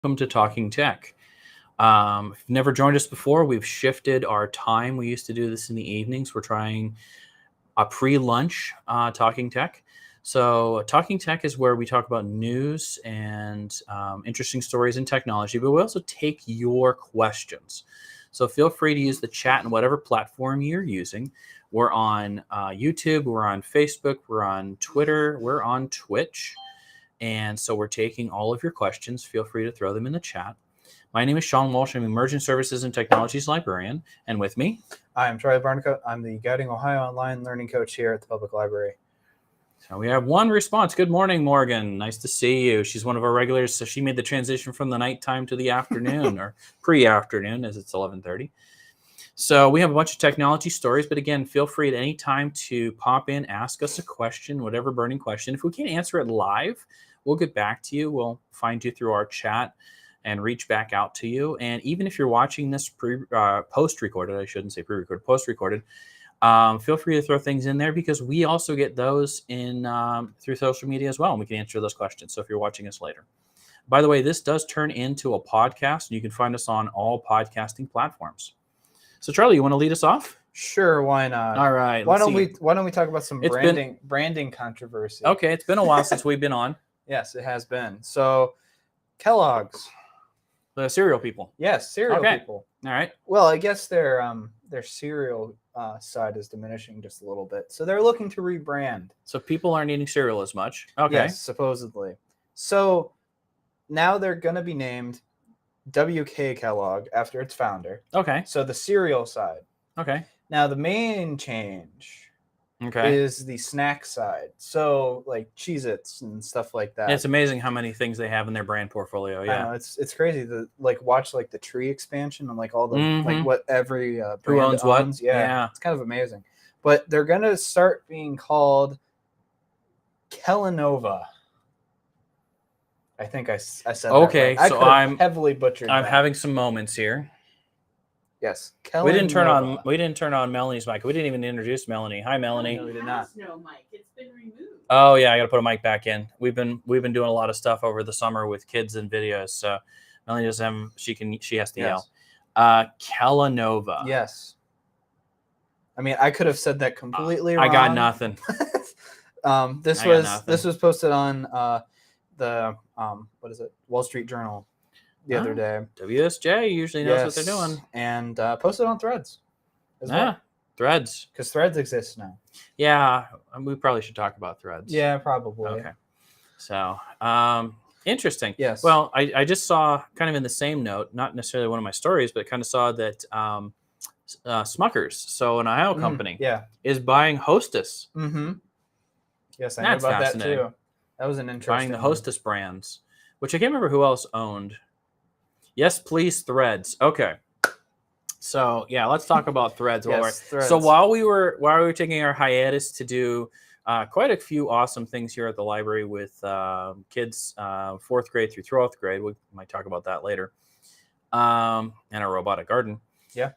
welcome to Talking Tech. If you've never joined us before, we've shifted our time. We used to do this in the evenings. We're trying a pre-lunch Talking Tech. So Talking Tech is where we talk about news and interesting stories in technology, but we also take your questions. So feel free to use the chat in whatever platform you're using. We're on YouTube, we're on Facebook, we're on Twitter, we're on Twitch. And so we're taking all of your questions. Feel free to throw them in the chat. My name is Shawn Walsh. I'm Emerging Services and Technologies Librarian. And with me, I'm Charley Barnacote. I'm the Guiding Ohio Online Learning Coach here at the Public Library. So we have one response. Good morning, Morgan. Nice to see you. She's one of our regulars. So she made the transition from the nighttime to the afternoon or pre-afternoon as it's 11:30. So we have a bunch of technology stories, but again, feel free at any time to pop in, ask us a question, whatever burning question. If we can't answer it live, we'll get back to you. We'll find you through our chat and reach back out to you. And even if you're watching this post-recorded, I shouldn't say pre-recorded, post-recorded, feel free to throw things in there because we also get those in through social media as well, and we can answer those questions. So if you're watching us later. By the way, this does turn into a podcast, and you can find us on all podcasting platforms. So Charlie, you want to lead us off? Sure, why not? All right. Why don't we talk about some branding controversy? Okay, it's been a while since we've been on. Yes, it has been. So Kellogg's. The cereal people. Yes, cereal people. All right. Well, I guess their cereal side is diminishing just a little bit. So they're looking to rebrand. So people aren't eating cereal as much. Okay. Yes, supposedly. So now they're going to be named WK Kellogg after its founder. Okay. So the cereal side. Okay. Now the main change is the snack side. So like Cheez-Its and stuff like that. It's amazing how many things they have in their brand portfolio. Yeah. I know, it's crazy to watch the tree expansion and all the what every brand who owns what. Yeah. It's kind of amazing. But they're going to start being called Kellanova. I think I said okay, that right. So I'm heavily butchered. I'm having some moments here. Yes, Kellanova. We didn't turn on Melanie's mic. We didn't even introduce Melanie. Hi, Melanie. No, we did not. No mic. It's been removed. Oh yeah, I got to put a mic back in. We've been doing a lot of stuff over the summer with kids and videos. So Melanie doesn't have. She has to yell. Kellanova. Yes. I mean, I could have said that completely wrong. I got nothing. This was posted on the what is it? Wall Street Journal the other day. WSJ usually knows what they're doing. And posted on Threads as well. Threads. Because Threads exists now. Yeah, we probably should talk about Threads. Yeah, probably. Okay. So, interesting. Yes. Well, I just saw kind of in the same note, not necessarily one of my stories, but kind of saw that Smuckers, so an Ohio company, is buying Hostess. Mm-hmm. Yes, I know about that too. That was an interesting buying the Hostess brands, which I can't remember who else owned. Yes, please, Threads. Okay. So yeah, let's talk about Threads. Threads. So while we were taking our hiatus to do quite a few awesome things here at the library with kids 4th grade through 12th grade, we might talk about that later, and a robotic garden. Yeah.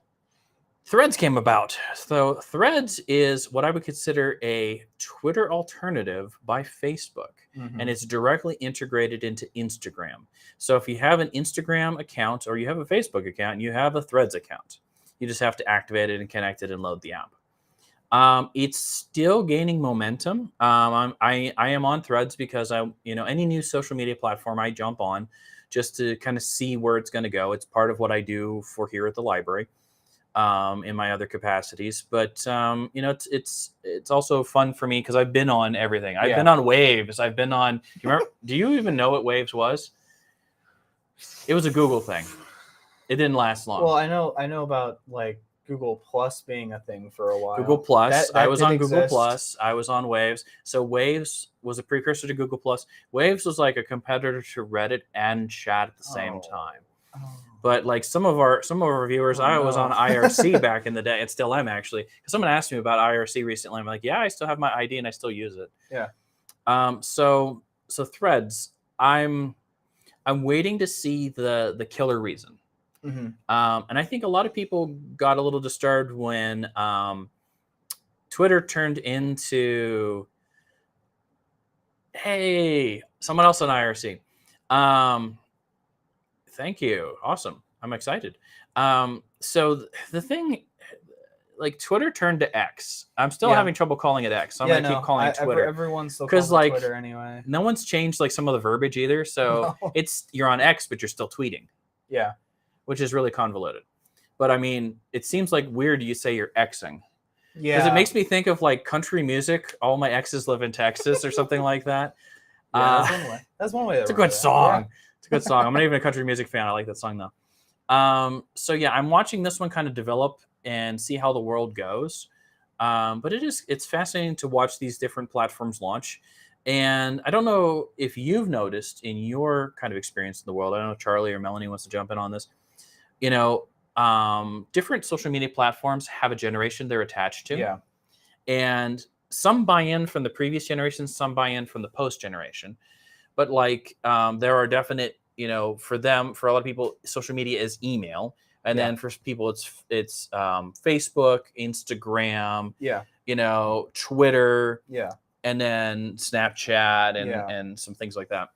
Threads came about. So Threads is what I would consider a Twitter alternative by Facebook, and it's directly integrated into Instagram. So if you have an Instagram account or you have a Facebook account, you have a Threads account. You just have to activate it and connect it and load the app. It's still gaining momentum. I am on Threads because any new social media platform I jump on just to kind of see where it's going to go. It's part of what I do for here at the library. In my other capacities, but it's also fun for me because I've been on everything. I've been on Waves. I've been on. Do you even know what Waves was? It was a Google thing. It didn't last long. Well, I know about Google Plus being a thing for a while. Google Plus. I was on Google Plus. I was on Waves. So Waves was a precursor to Google Plus. Waves was like a competitor to Reddit and chat at the same time. Oh. But some of our viewers, I was on IRC back in the day, and still am actually. Because someone asked me about IRC recently. I'm like, yeah, I still have my ID and I still use it. Yeah. So Threads, I'm waiting to see the killer reason. Mm-hmm. And I think a lot of people got a little disturbed when Twitter turned into, hey, someone else on IRC. Thank you. Awesome. I'm excited. So the thing, like Twitter turned to X. I'm still having trouble calling it X. So I'm gonna keep calling it Twitter. Everyone's still calling it Twitter anyway. No one's changed like some of the verbiage either. So you're on X, but you're still tweeting. Yeah. Which is really convoluted. But I mean, it seems like weird you say you're Xing. Yeah. Because it makes me think of like country music. All my exes live in Texas or something like that. Yeah, that's one way. That's one way. It's a good song. Yeah. It's a good song. I'm not even a country music fan. I like that song though. So yeah, I'm watching this one kind of develop and see how the world goes. But it's fascinating to watch these different platforms launch. And I don't know if you've noticed in your kind of experience in the world. I don't know if Charlie or Melanie wants to jump in on this. You know, different social media platforms have a generation they're attached to. Yeah. And some buy in from the previous generation, some buy in from the post generation. But like there are definite, for them, for a lot of people, social media is email. And then for people, it's Facebook, Instagram, Twitter, and then Snapchat and some things like that.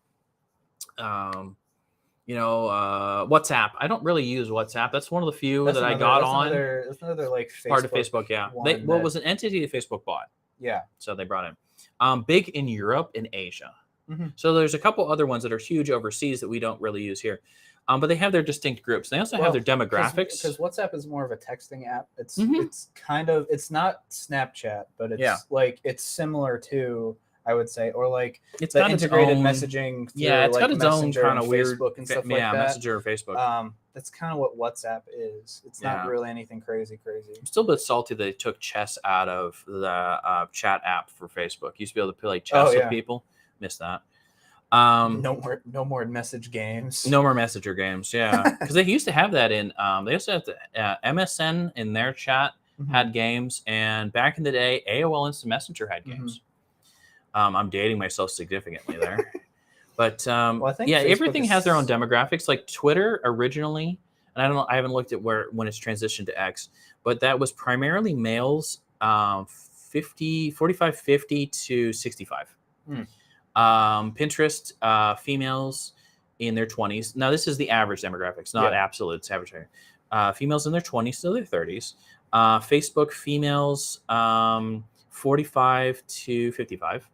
WhatsApp. I don't really use WhatsApp. That's one of the few that I got on. That's another like Facebook part of Facebook. Yeah, what was an entity that Facebook bought. Yeah, so they brought in. Big in Europe and Asia. Mm-hmm. So there's a couple other ones that are huge overseas that we don't really use here. But they have their distinct groups. They also have their demographics. Because WhatsApp is more of a texting app. It's it's not Snapchat, but it's it's similar to, I would say, or like it's the integrated messaging. Through it's got its own kind of weird Facebook and stuff like that. Messenger or Facebook. That's kind of what WhatsApp is. It's not really anything crazy. I'm still a bit salty they took chess out of the chat app for Facebook. You used to be able to play chess with people. Missed that. No more message games. No more messenger games. Yeah, because they used to have that in. They also have the MSN in their chat had games, and back in the day, AOL Instant Messenger had games. I'm dating myself significantly there, but I think everything has their own demographics. Like Twitter originally, and I haven't looked at when it's transitioned to X, but that was primarily males, 45, 50 to 65. Pinterest, females in their 20s. Now, this is the average demographics, not absolute. It's average. Females in their 20s to their 30s. Facebook, females 45 to 55.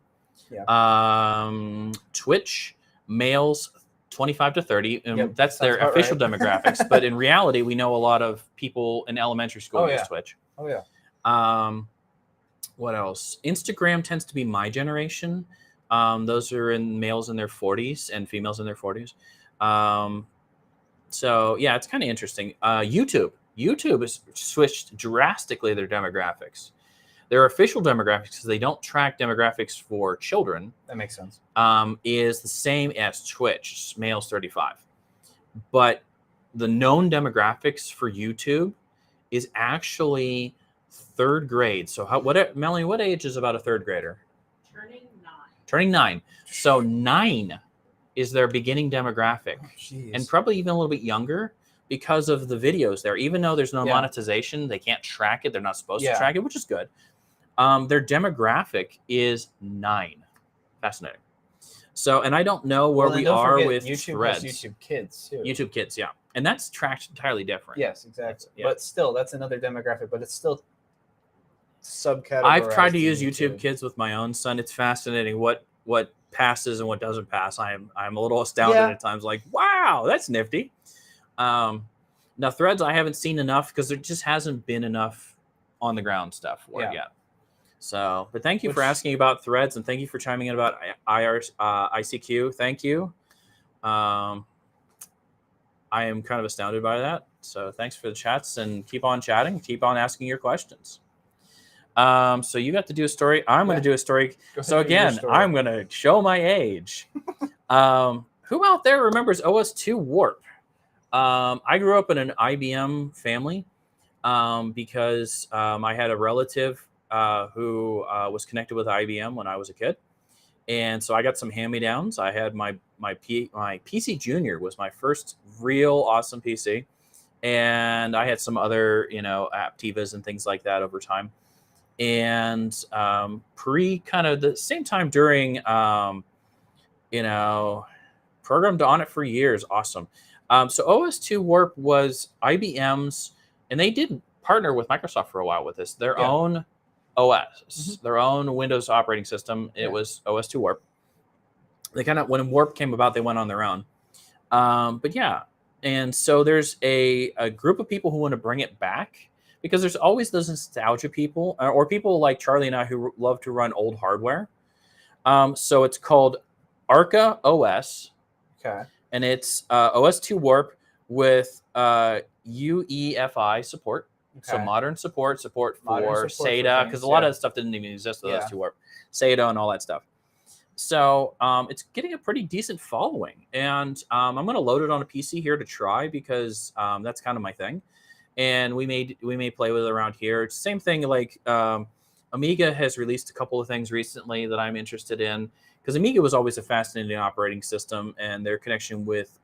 Twitch, males 25 to 30. And that's their official demographics. But in reality, we know a lot of people in elementary school use Twitch. Oh, yeah. What else? Instagram tends to be my generation. Those are in males in their 40s and females in their 40s. So yeah, it's kind of interesting. YouTube has switched drastically their demographics. Their official demographics, because they don't track demographics for children. That makes sense. Is the same as Twitch, males 35. But the known demographics for YouTube is actually third grade. So Melanie, what age is about a third grader? Turning 9. So 9 is their beginning demographic. And probably even a little bit younger because of the videos there. Even though there's no monetization, they can't track it. They're not supposed to track it, which is good. Their demographic is 9. Fascinating. So, and I don't know where we are with YouTube Threads. YouTube Kids too. YouTube Kids, yeah. And that's tracked entirely different. Yes, exactly. Yeah. But still, that's another demographic, but it's still subcategorized. I've tried to use YouTube Kids with my own son. It's fascinating what passes and what doesn't pass. I'm a little astounded at times, like, wow, that's nifty. Now Threads, I haven't seen enough because there just hasn't been enough on the ground stuff for it yet. So, but thank you for asking about Threads, and thank you for chiming in about ICQ. Thank you. I am kind of astounded by that. So thanks for the chats, and keep on chatting. Keep on asking your questions. So you got to do a story. I'm going to do a story. So again, I'm going to show my age. Who out there remembers OS2 Warp? I grew up in an IBM family because I had a relative who was connected with IBM when I was a kid. And so I got some hand-me-downs. I had my PC Junior was my first real awesome PC. And I had some other, Aptivas and things like that over time. And kind of the same time during, programmed on it for years. Awesome. So OS2 Warp was IBM's, and they did partner with Microsoft for a while with this. Their own OS, their own Windows operating system. It was OS2 Warp. They kind of, when Warp came about, they went on their own. But yeah, and so there's a group of people who want to bring it back because there's always those nostalgia people or people like Charlie and I who love to run old hardware. So it's called Arca OS. Okay. And it's OS2 Warp with UEFI support. Okay. So modern support for SATA, because a lot of that stuff didn't even exist with OS2 Warp. SATA and all that stuff. So it's getting a pretty decent following. And I'm going to load it on a PC here to try because that's kind of my thing. And we may play with it around here. It's the same thing like Amiga has released a couple of things recently that I'm interested in. Because Amiga was always a fascinating operating system, and their connection with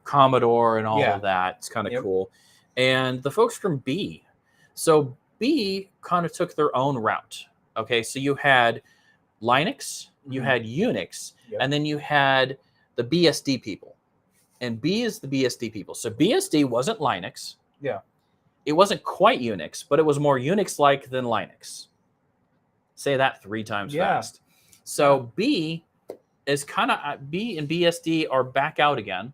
Commodore and all of that, it's kind of cool. And the folks from B, so B kind of took their own route. Okay, so you had Linux, you had Unix, and then you had the BSD people. And B is the BSD people. So BSD wasn't Linux. Yeah. It wasn't quite Unix, but it was more Unix-like than Linux. Say that 3 times fast. So B is kind of, B and BSD are back out again,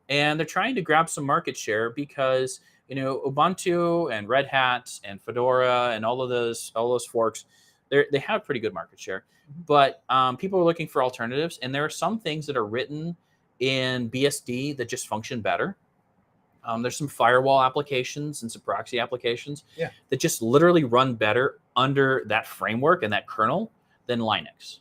and they're trying to grab some market share because, you know, Ubuntu and Red Hat and Fedora and all those forks, they have pretty good market share. But people are looking for alternatives, and there are some things that are written in BSD that just function better. There's some firewall applications and some proxy applications that just literally run better under that framework and that kernel than Linux.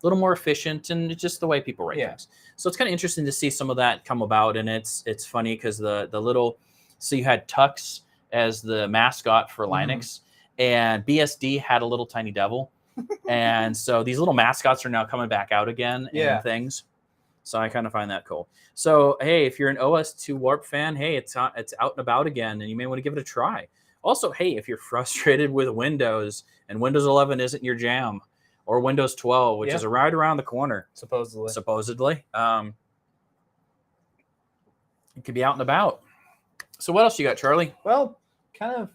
A little more efficient, and it's just the way people write things. So it's kind of interesting to see some of that come about, and it's funny because the little, so you had Tux as the mascot for Linux, and BSD had a little tiny devil, and so these little mascots are now coming back out again and things. So I kind of find that cool. So hey, if you're an OS2 Warp fan, hey, it's out and about again, and you may want to give it a try. Also, hey, if you're frustrated with Windows and Windows 11 isn't your jam, or Windows 12, which is right around the corner. Supposedly. It could be out and about. So what else you got, Charlie? Well, kind of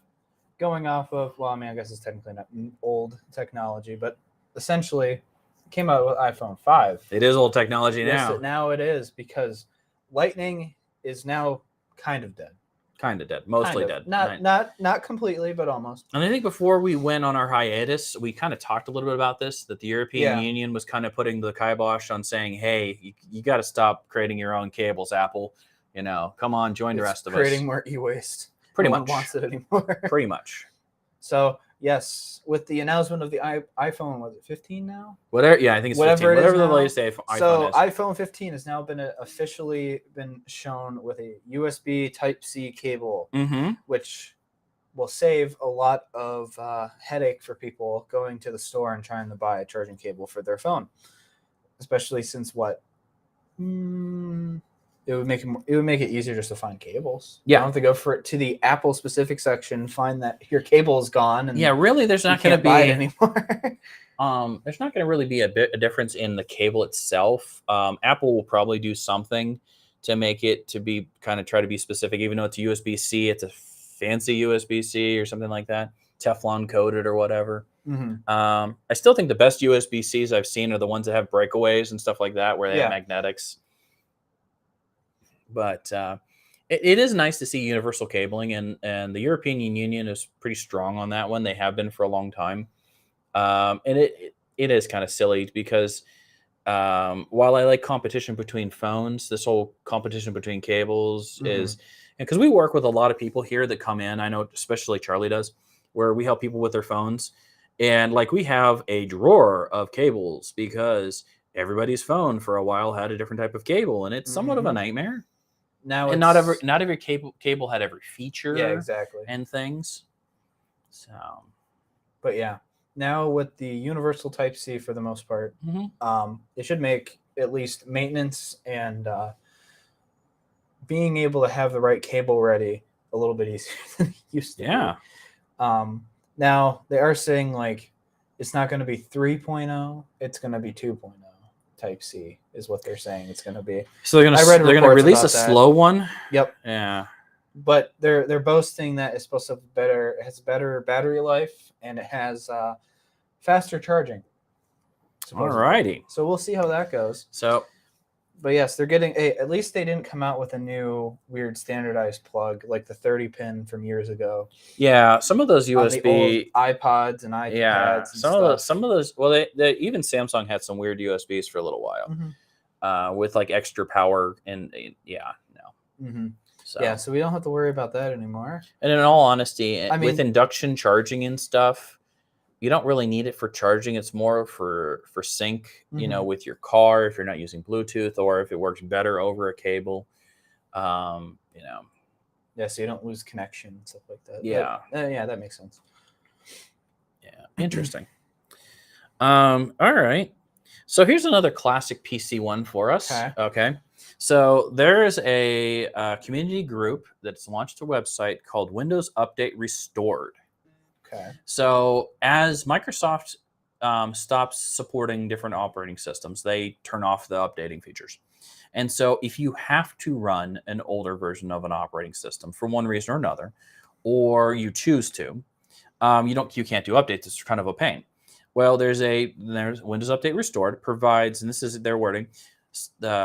going off of, well, I mean, I guess it's technically not old technology, but essentially it came out with iPhone 5. It is old technology now. Yes, now it is, because Lightning is now kind of dead. Kind of dead. Mostly dead. Not completely, but almost. And I think before we went on our hiatus, we kind of talked a little bit about this, that the European Union was kind of putting the kibosh on saying, hey, you got to stop creating your own cables, Apple. You know, come on, join the rest of us. Creating more e-waste. Pretty no much. one wants it anymore. Pretty much. So, yes, with the announcement of the iPhone, was it 15 now? Whatever, yeah, I think it's 15. Whatever the latest iPhone so is. iPhone 15 has now been officially shown with a USB Type-C cable, which will save a lot of headache for people going to the store and trying to buy a charging cable for their phone, especially since it would make it easier just to find cables. You don't have to go to the Apple specific section, find that your cable is gone. And really, there's not going to be buy it anymore. There's not going to really be a difference in the cable itself. Apple will probably do something to make it to be kind of try to be specific, even though it's USB-C, it's a fancy USB-C or something like that, Teflon coated or whatever. I still think the best USB-Cs I've seen are the ones that have breakaways and stuff like that, where they have magnetics. But it is nice to see universal cabling, and the European Union is pretty strong on that one. They have been for a long time. And it is kind of silly because while I like competition between phones, this whole competition between cables is, and because we work with a lot of people here that come in, I know especially Charlie does, where we help people with their phones. And like we have a drawer of cables because everybody's phone for a while had a different type of cable, and it's somewhat of a nightmare. Now, and not every cable had every feature. Yeah, exactly. And things. So, but yeah, now with the universal Type-C for the most part, it should make at least maintenance and being able to have the right cable ready a little bit easier than it used to. Yeah. Now they are saying like it's not going to be 3.0, it's going to be 2.0 Type-C is what they're saying it's going to be. So they're gonna release a slow one. Yep. Yeah. But they're boasting that it's supposed to has better battery life and it has faster charging. Supposedly. Alrighty. So we'll see how that goes. So, but yes, they're getting at least they didn't come out with a new weird standardized plug like the 30 pin from years ago. yeah, some of those On the USB old iPods and iPads. yeah, and some of those. Well, they even Samsung had some weird USBs for a little while, with like extra power and yeah, no. Mm-hmm. So. Yeah, so we don't have to worry about that anymore. And in all honesty, I mean, with induction charging and stuff, you don't really need it for charging. It's more for sync, with your car if you're not using Bluetooth or if it works better over a cable. Yeah, so you don't lose connection and stuff like that. Yeah. Yeah, that makes sense. Yeah, interesting. All right. So here's another classic PC one for us. Okay. So there is a community group that's launched a website called Windows Update Restored. Okay. So as Microsoft stops supporting different operating systems, they turn off the updating features. And so if you have to run an older version of an operating system for one reason or another, or you choose to, you can't do updates. It's kind of a pain. Well, there's Windows Update Restored provides, and this is their wording,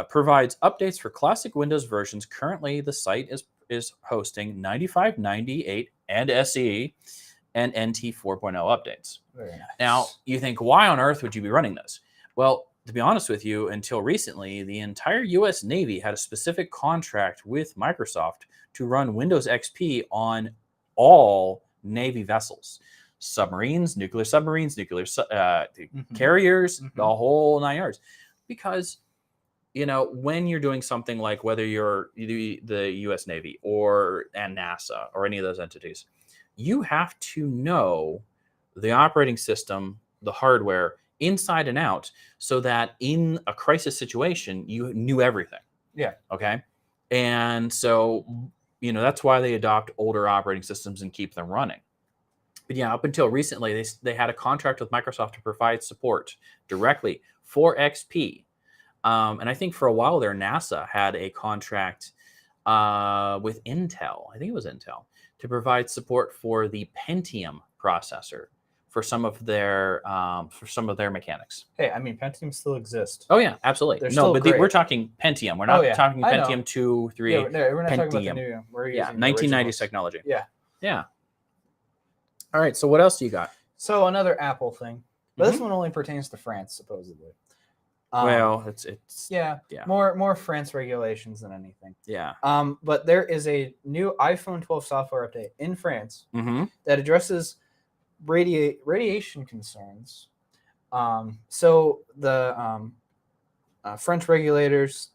provides updates for classic Windows versions. Currently, the site is hosting 95, 98, and SE and NT 4.0 updates. Very nice. Now, you think, why on earth would you be running this? Well, to be honest with you, until recently, the entire U.S. Navy had a specific contract with Microsoft to run Windows XP on all Navy vessels. Submarines, nuclear carriers, the whole 9 yards. Because, when you're doing something like whether you're the U.S. Navy and NASA or any of those entities, you have to know the operating system, the hardware, inside and out, so that in a crisis situation, you knew everything. Yeah. Okay. And so, that's why they adopt older operating systems and keep them running. But yeah, up until recently, they had a contract with Microsoft to provide support directly for XP. And I think for a while there, NASA had a contract with Intel. I think it was Intel to provide support for the Pentium processor for some of their mechanics. Hey, I mean, Pentium still exists. Oh yeah, absolutely. We're talking Pentium. We're not talking Pentium 2, 3. Yeah, we're not Pentium. talking about the new. We're using 1990s technology. Yeah. Yeah. All right. So what else do you got? So another Apple thing, but this one only pertains to France, supposedly. Well, it's more France regulations than anything. Yeah. But there is a new iPhone 12 software update in France that addresses radiation concerns. So the French regulators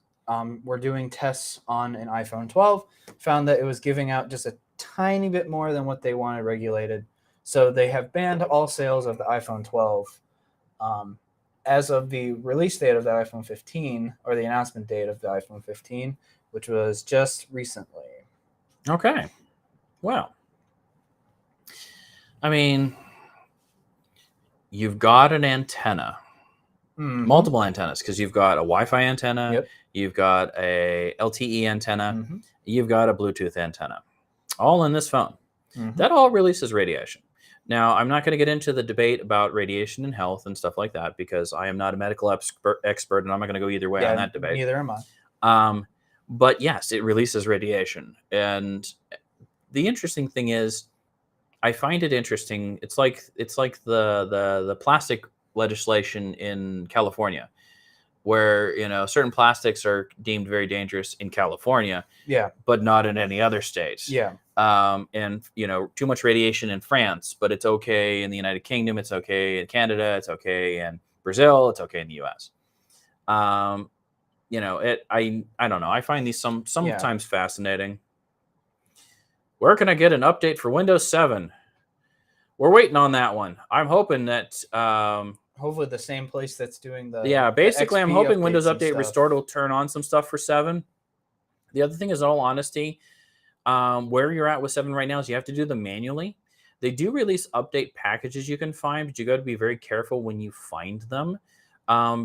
were doing tests on an iPhone 12, found that it was giving out just a tiny bit more than what they wanted regulated. So they have banned all sales of the iPhone 12 as of the release date of the iPhone 15, or the announcement date of the iPhone 15, which was just recently. Okay. Well, I mean, you've got an antenna, multiple antennas, because you've got a Wi-Fi antenna, you've got a LTE antenna, you've got a Bluetooth antenna, all in this phone. That all releases radiation. Now, I'm not going to get into the debate about radiation and health and stuff like that, because I am not a medical expert, and I'm not going to go either way on that debate. Neither am I. But yes, it releases radiation. And the interesting thing is, I find it interesting. It's like the plastic legislation in California, where certain plastics are deemed very dangerous in California, but not in any other state. And too much radiation in France, but it's okay in the United Kingdom, it's okay in Canada, it's okay in Brazil, it's okay in the US. I don't know. I find these sometimes fascinating. Where can I get an update for Windows 7? We're waiting on that one. I'm hoping that hopefully the same place that's doing the basically the I'm hoping Windows Update Restored will turn on some stuff for 7. The other thing is, in all honesty, where you're at with 7 right now is you have to do them manually. They do release update packages you can find, but you got to be very careful when you find them.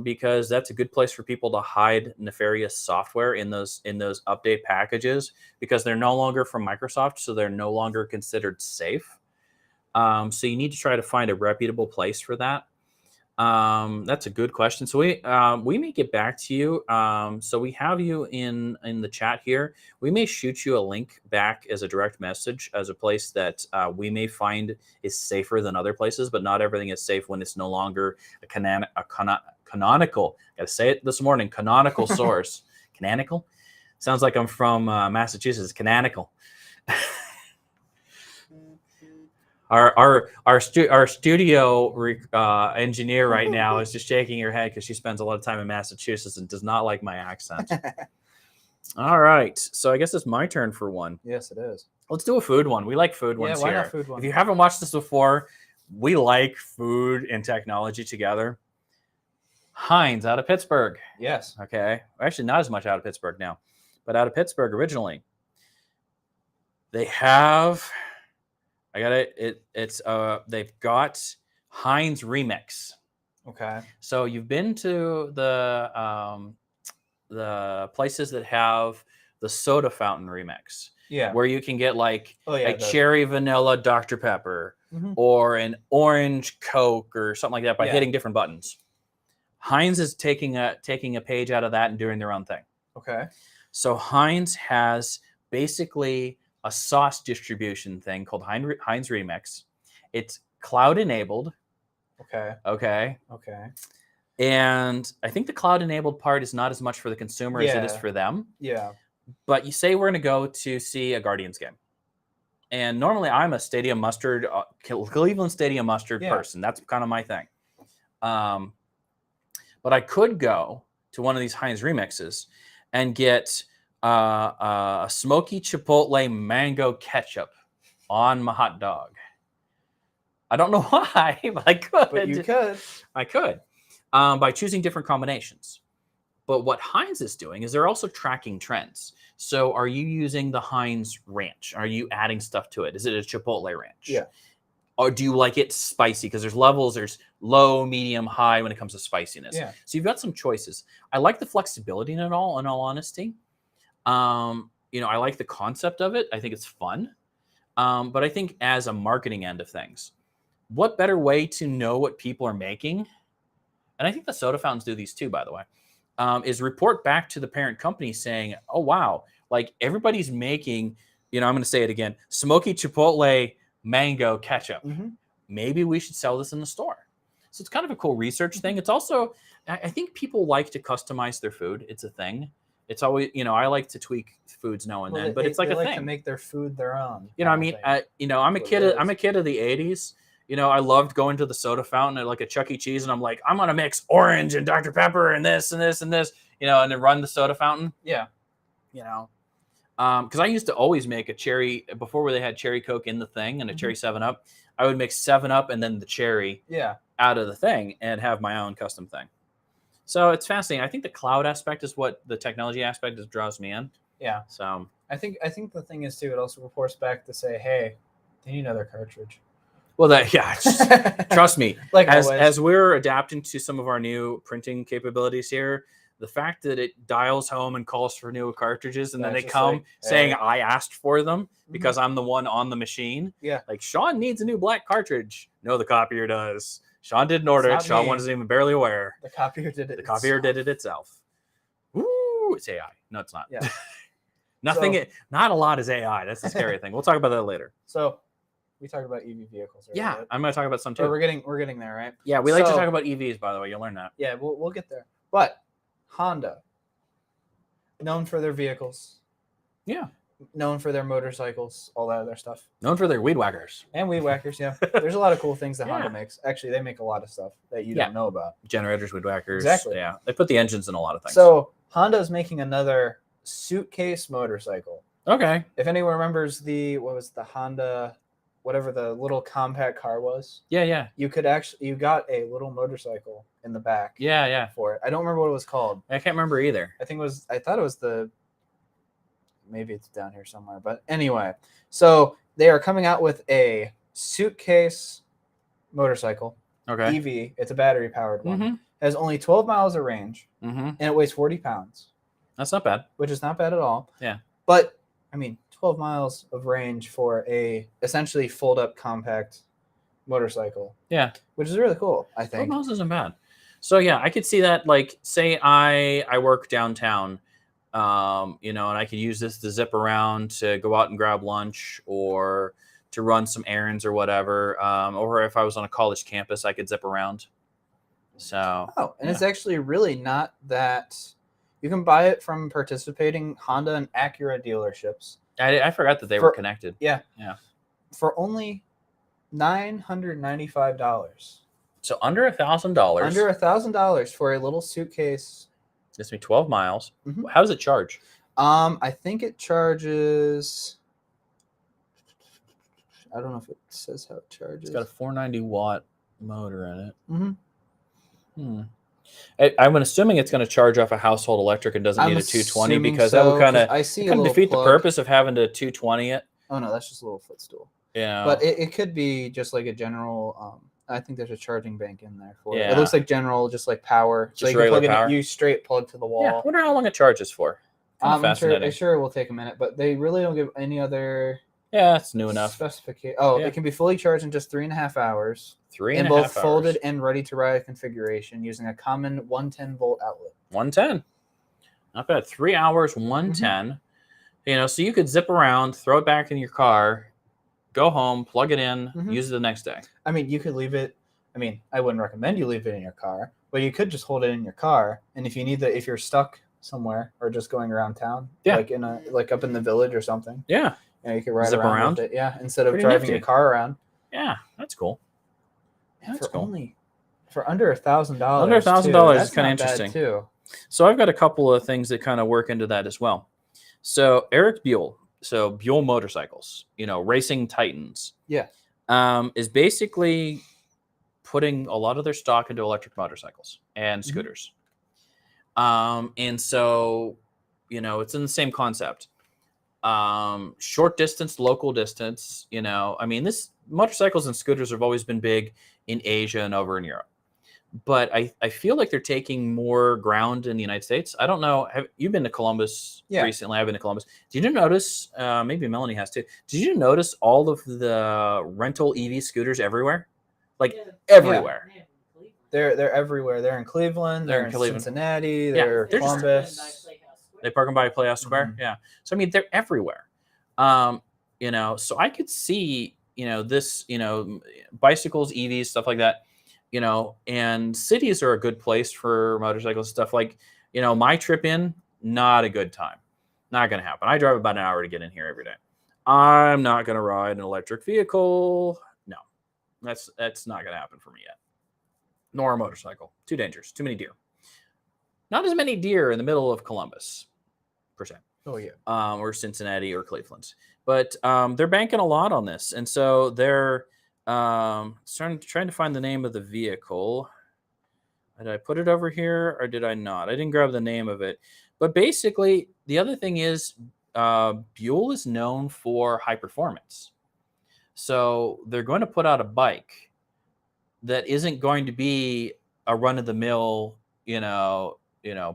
because that's a good place for people to hide nefarious software in those update packages, because they're no longer from Microsoft, so they're no longer considered safe. So you need to try to find a reputable place for that. That's a good question. So we may get back to you. So we have you in the chat here. We may shoot you a link back as a direct message as a place that we may find is safer than other places, but not everything is safe when it's no longer a canonical. I gotta say it this morning. Canonical source. Canonical sounds like I'm from Massachusetts. Canonical. Our studio engineer right now is just shaking her head because she spends a lot of time in Massachusetts and does not like my accent. All right, so I guess it's my turn for one. Yes, it is. Let's do a food one. We like food ones why here. not food one? If you haven't watched this before, we like food and technology together. Heinz out of Pittsburgh. Yes. Okay, actually not as much out of Pittsburgh now, but out of Pittsburgh originally. They have. I got it. They've got Heinz Remix. Okay. So you've been to the places that have the soda fountain remix. Yeah. Where you can get like a the cherry vanilla Dr. Pepper or an orange Coke or something like that by hitting different buttons. Heinz is taking a page out of that and doing their own thing. Okay. So Heinz has basically a sauce distribution thing called Heinz Remix. It's cloud enabled. Okay. And I think the cloud enabled part is not as much for the consumer as it is for them. Yeah. But you say we're going to go to see a Guardians game. And normally I'm a Stadium Mustard, Cleveland Stadium Mustard person. That's kind of my thing. But I could go to one of these Heinz Remixes and get a smoky chipotle mango ketchup on my hot dog. I don't know why, but I could. But you could. I could. By choosing different combinations. But what Heinz is doing is they're also tracking trends. So are you using the Heinz ranch? Are you adding stuff to it? Is it a chipotle ranch? Yeah. Or do you like it spicy? Because there's levels, there's low, medium, high when it comes to spiciness. Yeah. So you've got some choices. I like the flexibility in it all, in all honesty. I like the concept of it. I think it's fun. But I think as a marketing end of things, what better way to know what people are making? And I think the soda fountains do these too, by the way, is report back to the parent company saying, oh, wow, like everybody's making, I'm going to say it again, smoky chipotle mango ketchup. Maybe we should sell this in the store. So it's kind of a cool research thing. It's also, I think people like to customize their food. It's a thing. It's always, I like to tweak foods now and then, but it's like a thing. To make their food their own. I'm a kid of the 80s. I loved going to the soda fountain at like a Chuck E. Cheese, and I'm like, I'm gonna mix orange and Dr. Pepper and this and this and this, and then run the soda fountain. Yeah. Because I used to always make a cherry before where they had cherry Coke in the thing and a cherry 7-Up. I would mix 7-Up and then the cherry out of the thing and have my own custom thing. So it's fascinating. I think the cloud aspect is what the technology aspect draws me in. Yeah. So I think the thing is too, it also reports back to say, hey, they need another cartridge. Well, trust me. Like as we're adapting to some of our new printing capabilities here, the fact that it dials home and calls for new cartridges and then they come saying I asked for them because I'm the one on the machine. Yeah. Like Shawn needs a new black cartridge. No, the copier does. Shawn didn't order it. Shawn wasn't even barely aware. The copier did it. The copier did it itself. Ooh, it's AI. No, it's not. Yeah. Not a lot is AI. That's the scary thing. We'll talk about that later. So we talked about EV vehicles. Yeah, right? I'm going to talk about some too. But we're getting there, right? Yeah, we like to talk about EVs, by the way. You'll learn that. Yeah, we'll get there. But Honda, known for their vehicles. Yeah. Known for their motorcycles, all that other stuff. Known for their weed whackers. And weed whackers, yeah. There's a lot of cool things that Honda makes. Actually, they make a lot of stuff that you don't know about. Generators, weed whackers. Exactly. Yeah. They put the engines in a lot of things. So Honda's making another suitcase motorcycle. Okay. If anyone remembers the Honda, whatever the little compact car was. Yeah. You got a little motorcycle in the back. Yeah. For it. I don't remember what it was called. I can't remember either. I thought it was maybe it's down here somewhere. But anyway, so they are coming out with a suitcase motorcycle. Okay. EV. It's a battery powered one. has only 12 miles of range, Mm-hmm. and it weighs 40 pounds. That's not bad. Which is not bad at all. Yeah. But, 12 miles of range for a essentially fold-up compact motorcycle. Yeah. Which is really cool, I 12 think. miles isn't bad. So, yeah, I could see that. Like, say I work downtown, and I could use this to zip around to go out and grab lunch or to run some errands or whatever. Or if I was on a college campus, I could zip around. So. Oh, and it's actually really not that... You can buy it from participating Honda and Acura dealerships. I forgot that they were connected. Yeah. Yeah. For only $995. So under $1,000. Under $1,000 for a little suitcase. Gets me 12 miles. Mm-hmm. How does it charge? I think it charges... I don't know if it says how it charges. It's got a 490 watt motor in it. Mm-hmm. I'm assuming it's going to charge off a household electric and doesn't need a 220 because that would kind of defeat the purpose of having to 220 it. Oh no, that's just a little footstool. Yeah, but it could be just like a general. I think there's a charging bank in there for it. It looks like general, just like power. Just so you can plug power. in. You straight plug to the wall. Yeah, I wonder how long it charges for. I'm sure it will take a minute, but they really don't give any other. Yeah, it's new enough. Specification. Oh, it can be fully charged in just 3.5 hours. 3.5 in hours. both folded and ready-to-ride configuration using a common 110-volt outlet. 110. Not bad. 3 hours, 110. Mm-hmm. So you could zip around, throw it back in your car, go home, plug it in, use it the next day. You could leave it. I wouldn't recommend you leave it in your car, but you could just hold it in your car. And if you need if you're stuck somewhere or just going around town, like up in the village or something. Yeah. You could ride zip around with it, instead of driving your car around. Yeah, that's cool. That's cool. For under $1,000. Under $1,000 is kind of interesting too. So I've got a couple of things that kind of work into that as well. So Eric Buell, Buell Motorcycles, racing titans. Yeah. Is basically putting a lot of their stock into electric motorcycles and scooters. And so, it's in the same concept. Short distance, local distance, this motorcycles and scooters have always been big in Asia and over in Europe, but I feel like they're taking more ground in the United States. I don't know. Have you been to Columbus recently? I've been to Columbus. Did you notice, maybe Melanie has too. Did you notice all of the rental EV scooters everywhere? Everywhere. Yeah. They're everywhere. They're in Cleveland. They're in Cincinnati. They're Columbus. They park them by Playhouse Square. Yeah. So, they're everywhere. So I could see, this, bicycles, EVs, stuff like that, and cities are a good place for motorcycles, stuff like, my trip in, not a good time. Not going to happen. I drive about an hour to get in here every day. I'm not going to ride an electric vehicle. No, that's not going to happen for me yet. Nor a motorcycle. Too dangerous. Too many deer. Not as many deer in the middle of Columbus, per se. Oh, yeah. Or Cincinnati or Cleveland. But they're banking a lot on this. And so they're trying to find the name of the vehicle. Did I put it over here or did I not? I didn't grab the name of it. But basically, the other thing is Buell is known for high performance. So they're going to put out a bike that isn't going to be a run-of-the-mill,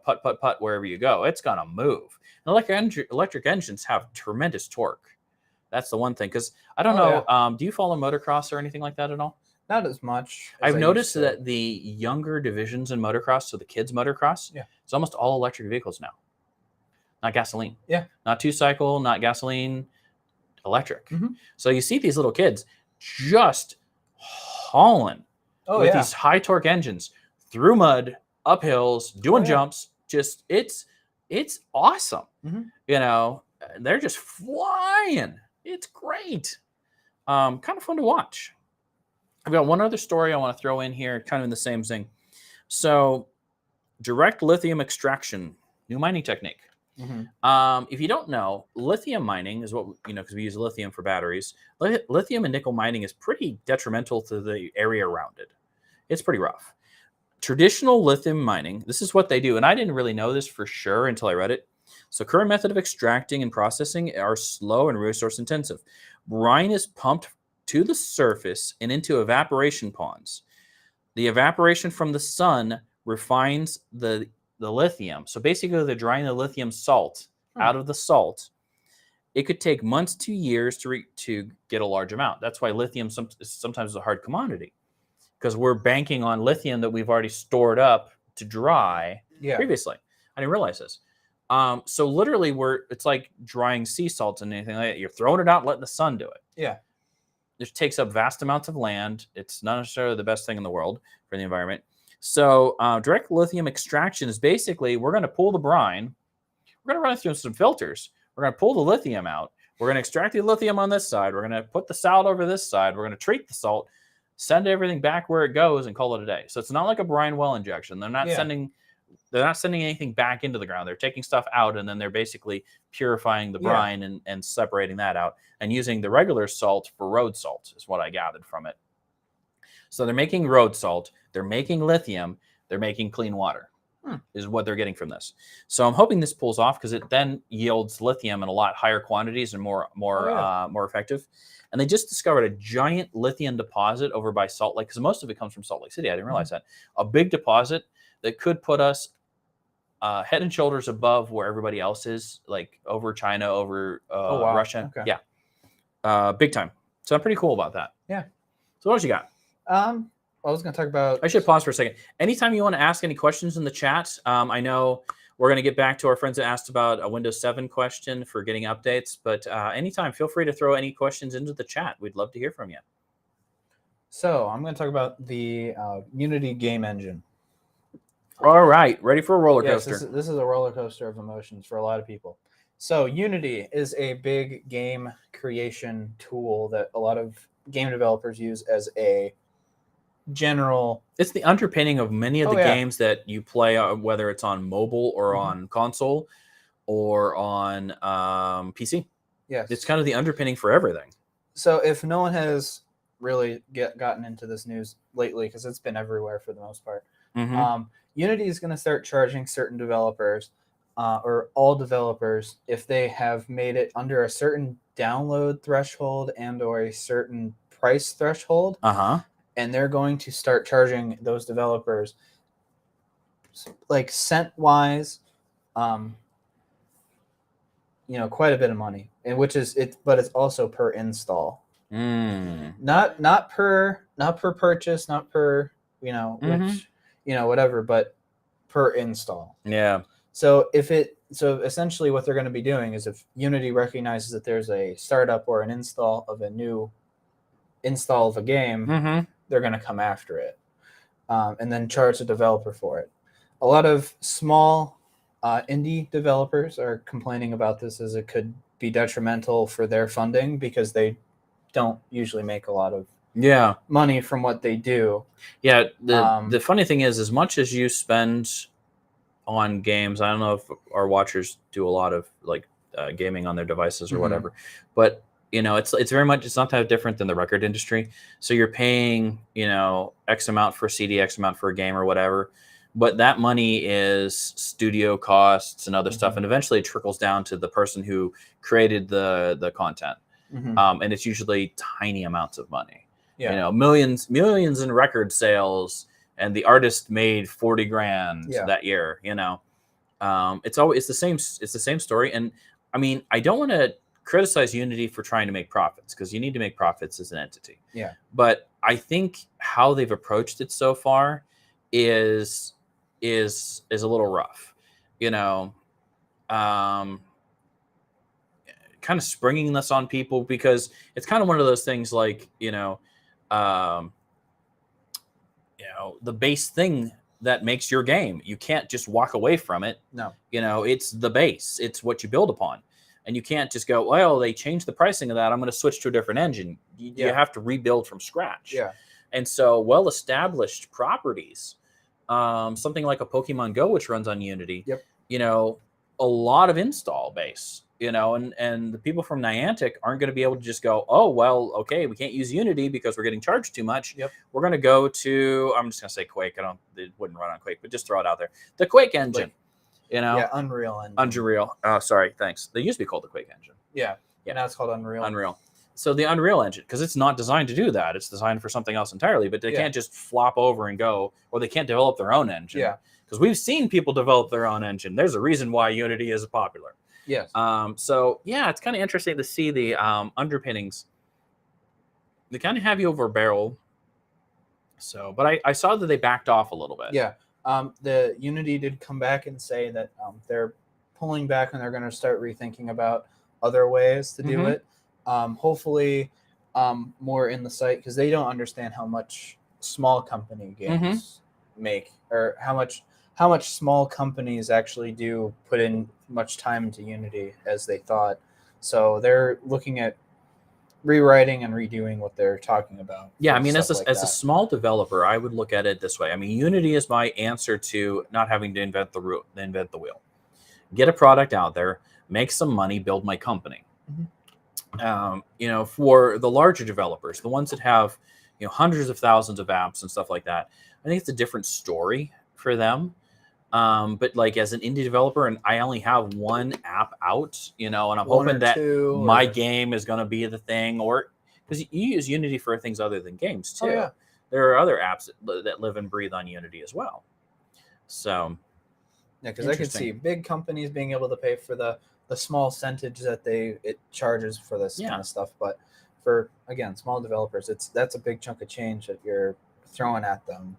putt wherever you go. It's gonna move. And electric engines have tremendous torque. That's the one thing. Because I don't know. Yeah. Do you follow motocross or anything like that at all? Not as much. I've noticed that the younger divisions in motocross, so the kids motocross, it's almost all electric vehicles now. Not gasoline. Yeah. Not two-cycle, not gasoline, electric. So you see these little kids just hauling with these high torque engines through mud, up hills, doing jumps. Just it's awesome. They're just flying. It's great. Kind of fun to watch. I've got one other story I want to throw in here, kind of in the same thing. So, direct lithium extraction, new mining technique. If you don't know, lithium mining is what, because we use lithium for batteries. Lithium and nickel mining is pretty detrimental to the area around it. It's pretty rough. Traditional lithium mining, this is what they do. And I didn't really know this for sure until I read it. So current method of extracting and processing are slow and resource intensive. Brine is pumped to the surface and into evaporation ponds. The evaporation from the sun refines the lithium. So basically, they're drying the lithium salt out of the salt. It could take months to years to get a large amount. That's why lithium sometimes is a hard commodity, because we're banking on lithium that we've already stored up to dry previously. I didn't realize this. So literally, it's like drying sea salt and anything like that. You're throwing it out and letting the sun do it. Yeah. It takes up vast amounts of land. It's not necessarily the best thing in the world for the environment. So direct lithium extraction is basically, we're going to pull the brine. We're going to run it through some filters. We're going to pull the lithium out. We're going to extract the lithium on this side. We're going to put the salt over this side. We're going to treat the salt, send everything back where it goes, and call it a day. So it's not like a brine well injection. They're not sending anything back into the ground. They're taking stuff out, and then they're basically purifying the brine and separating that out and using the regular salt for road salt is what I gathered from it. So they're making road salt. They're making lithium. They're making clean water. Is what they're getting from this. So I'm hoping this pulls off, because it then yields lithium in a lot higher quantities and more effective. And they just discovered a giant lithium deposit over by Salt Lake, because most of it comes from Salt Lake City. I didn't realize that. A big deposit that could put us head and shoulders above where everybody else is, like over China, over Russia. Okay. Yeah. Big time. So I'm pretty cool about that. Yeah. So what else you got? I was going to talk about... I should pause for a second. Anytime you want to ask any questions in the chat, I know we're going to get back to our friends that asked about a Windows 7 question for getting updates, but anytime, feel free to throw any questions into the chat. We'd love to hear from you. So I'm going to talk about the Unity game engine. All right. Ready for a roller coaster. Yes, this is a roller coaster of emotions for a lot of people. So Unity is a big game creation tool that a lot of game developers use as a general... It's the underpinning of many of the games that you play, whether it's on mobile or on console or on PC. Yes. It's kind of the underpinning for everything. So if no one has really gotten into this news lately, because it's been everywhere for the most part, Unity is going to start charging certain developers or all developers if they have made it under a certain download threshold and or a certain price threshold. And they're going to start charging those developers like cent-wise, quite a bit of money, and which is it, but it's also per install. Not per purchase, not per whatever, but per install. Yeah. So essentially what they're going to be doing is, if Unity recognizes that there's a startup or an install of a new install of a game, they're going to come after it and then charge the developer for it. A lot of small indie developers are complaining about this, as it could be detrimental for their funding, because they don't usually make a lot of money from what they do. Yeah. The funny thing is, as much as you spend on games, I don't know if our watchers do a lot of gaming on their devices or whatever, but it's very much, it's not that different than the record industry. So you're paying, X amount for a CD, X amount for a game or whatever, but that money is studio costs and other stuff. And eventually it trickles down to the person who created the content. And it's usually tiny amounts of money, millions in record sales, and the artist made 40 grand that year. It's the same story. And I mean, I don't want to criticize Unity for trying to make profits, because you need to make profits as an entity. Yeah. But I think how they've approached it so far is a little rough, kind of springing this on people, because it's kind of one of those things like, the base thing that makes your game. You can't just walk away from it. No. It's the base. It's what you build upon. And you can't just go, well, they changed the pricing of that, I'm going to switch to a different engine. You have to rebuild from scratch. Yeah. And so well-established properties, something like a Pokemon Go, which runs on Unity, a lot of install base, and the people from Niantic aren't going to be able to just go, oh, well, okay, we can't use Unity because we're getting charged too much. We're going to go to, I'm just going to say Quake. It wouldn't run on Quake, but just throw it out there. The Quake engine. Unreal engine. Unreal. Sorry, thanks. They used to be called the Quake engine. Yeah. Now it's called Unreal. Unreal. So the Unreal Engine, because it's not designed to do that. It's designed for something else entirely, but they can't just flop over and go, or they can't develop their own engine. Yeah. Because we've seen people develop their own engine. There's a reason why Unity is popular. Yes. So yeah, it's kind of interesting to see the underpinnings. They kind of have you over a barrel. So, but I saw that they backed off a little bit. Yeah. The Unity did come back and say that they're pulling back and they're going to start rethinking about other ways to do it. Hopefully more in the site, because they don't understand how much small company games make, or how much small companies actually do put in much time into Unity as they thought. So they're looking at rewriting and redoing what they're talking about. Yeah, I mean, as a small developer, I would look at it this way. I mean, Unity is my answer to not having to invent the wheel. Get a product out there, make some money, build my company. For the larger developers, the ones that have hundreds of thousands of apps and stuff like that, I think it's a different story for them. But like as an indie developer, and I only have one app out, and I'm hoping that my game is going to be the thing, or because you use Unity for things other than games too. Oh, yeah. There are other apps that live and breathe on Unity as well. So, yeah, because I could see big companies being able to pay for the small percentage that it charges for this kind of stuff, but for small developers, that's a big chunk of change that you're throwing at them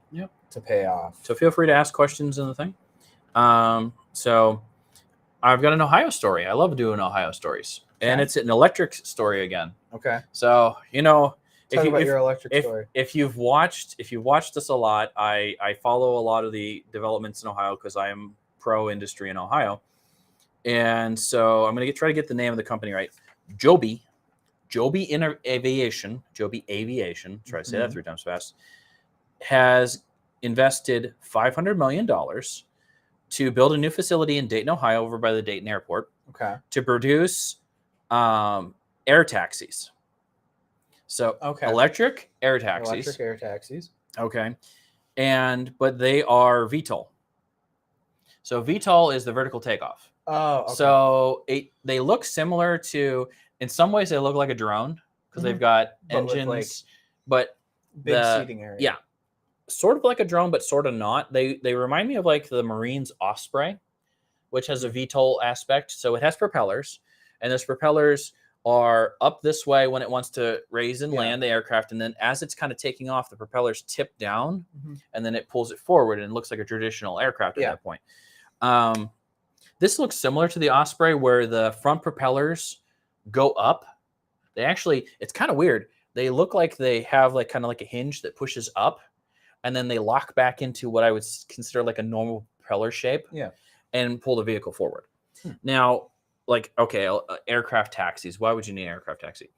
to pay off. So feel free to ask questions in the thing. So I've got an Ohio story. I love doing Ohio stories, and it's an electric story again. Okay. So Talk about your electric story. If you've watched this a lot, I follow a lot of the developments in Ohio because I am pro industry in Ohio, and so I'm going to try to get the name of the company right. Joby Aviation. Try to say that 3 times fast. Has invested $500 million to build a new facility in Dayton, Ohio, over by the Dayton airport. Okay. To produce air taxis. So electric air taxis. Okay. But they are VTOL. So VTOL is the vertical takeoff. Oh, okay. So they look similar to, in some ways they look like a drone because they've got engines, but big seating area. Yeah. Sort of like a drone, but sort of not. They remind me of like the Marines Osprey, which has a VTOL aspect. So it has propellers, and those propellers are up this way when it wants to raise and land the aircraft. And then as it's kind of taking off, the propellers tip down and then it pulls it forward, and it looks like a traditional aircraft at that point. This looks similar to the Osprey, where the front propellers go up. It's kind of weird. They look like they have like kind of like a hinge that pushes up, and then they lock back into what I would consider like a normal propeller shape and pull the vehicle forward. Now, aircraft taxis. Why would you need an aircraft taxi?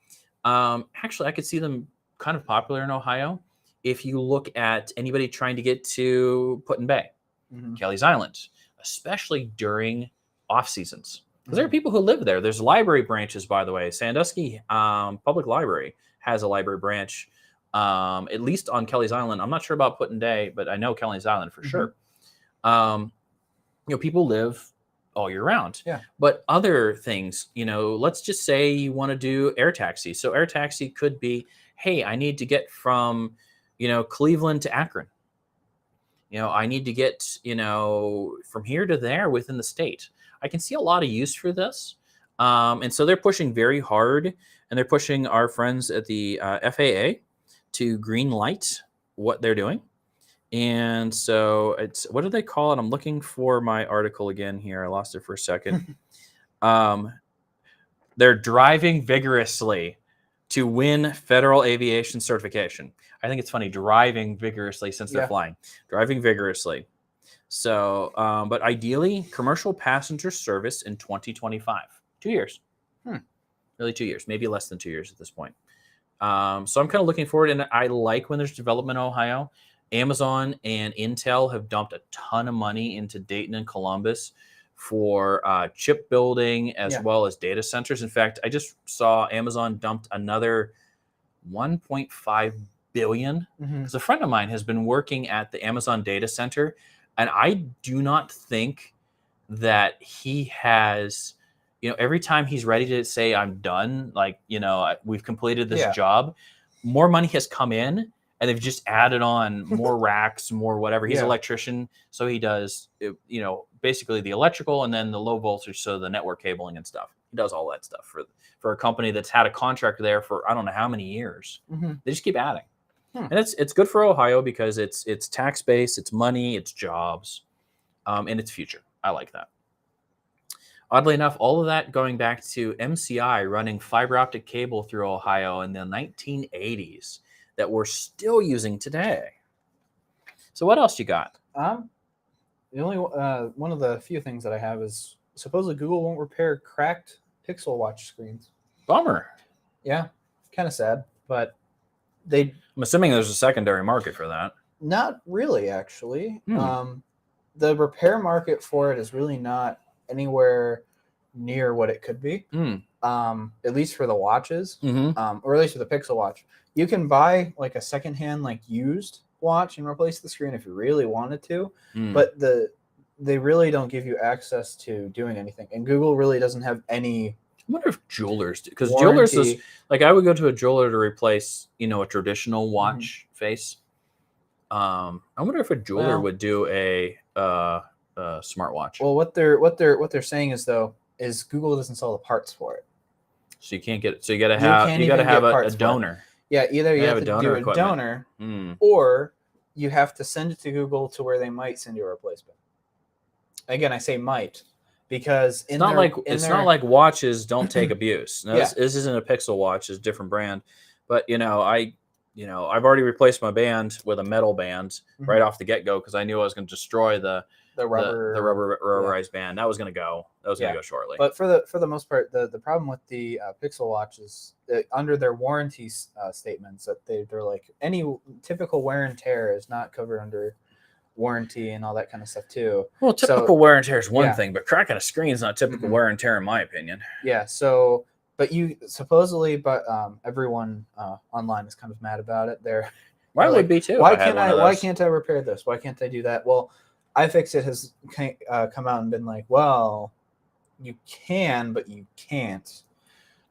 Actually, I could see them kind of popular in Ohio. If you look at anybody trying to get to Put-in-Bay, Kelly's Island, especially during off seasons, because there are people who live there. There's library branches, by the way. Sandusky Public Library has a library branch, at least on Kelly's Island. I'm not sure about Put-in-Bay, but I know Kelly's Island for sure. People live all year round. Yeah. But other things, let's just say you want to do air taxi. So air taxi could be, hey, I need to get from, Cleveland to Akron. I need to get, from here to there within the state. I can see a lot of use for this. And so they're pushing very hard, and they're pushing our friends at the FAA to green light what they're doing. And so what do they call it? I'm looking for my article again here. I lost it for a second. They're driving vigorously to win federal aviation certification. I think it's funny, driving vigorously, since they're flying. Driving vigorously. So, but ideally, commercial passenger service in 2025. 2 years. Really 2 years. Maybe less than 2 years at this point. So I'm kind of looking forward, and I like when there's development in Ohio. Amazon and Intel have dumped a ton of money into Dayton and Columbus for chip building as well as data centers. In fact, I just saw Amazon dumped another $1.5 billion. Because a friend of mine has been working at the Amazon data center, and I do not think that he has, every time he's ready to say I'm done, like, we've completed this Yeah. job, more money has come in, and they've just added on more racks, more whatever. He's an electrician, so he does, basically the electrical and then the low voltage, so the network cabling and stuff. He does all that stuff for a company that's had a contract there for I don't know how many years. They just keep adding. And it's good for Ohio because it's tax base, it's money, it's jobs, and it's future. I like that. Oddly enough, all of that going back to MCI running fiber optic cable through Ohio in the 1980s that we're still using today. So what else you got? The only one of the few things that I have is supposedly Google won't repair cracked Pixel Watch screens. Bummer. Yeah, kind of sad, but I'm assuming there's a secondary market for that. Not really, actually. The repair market for it is really not anywhere near what it could be. At least for the watches, or at least for the Pixel Watch. You can buy like a secondhand, like used watch and replace the screen if you really wanted to, but they really don't give you access to doing anything. And Google really doesn't have any. I wonder if jewelers do, because jewelers is like, I would go to a jeweler to replace, a traditional watch face. I wonder if a jeweler would do a smartwatch. Well, what they're saying is Google doesn't sell the parts for it. So you can't get it. So you got to have a donor. Yeah, either you have to do a donor, or you have to send it to Google to where they might send you a replacement. Again, I say might because it's not like watches don't take abuse. Now, this isn't a Pixel Watch; it's a different brand. But I've already replaced my band with a metal band right off the get go because I knew I was going to destroy the rubberized band. That was going to go. That was going to go shortly. But for the most part, the problem with the Pixel Watch is under their warranty statements that they're like any typical wear and tear is not covered under warranty and all that kind of stuff too. Well, typical wear and tear is one thing, but cracking a screen is not typical wear and tear in my opinion. Yeah. So, but you supposedly, everyone online is kind of mad about it. I would be too. Why can't I repair this? Why can't I do that? Well, iFixit has come out and been like, well, you can, but you can't.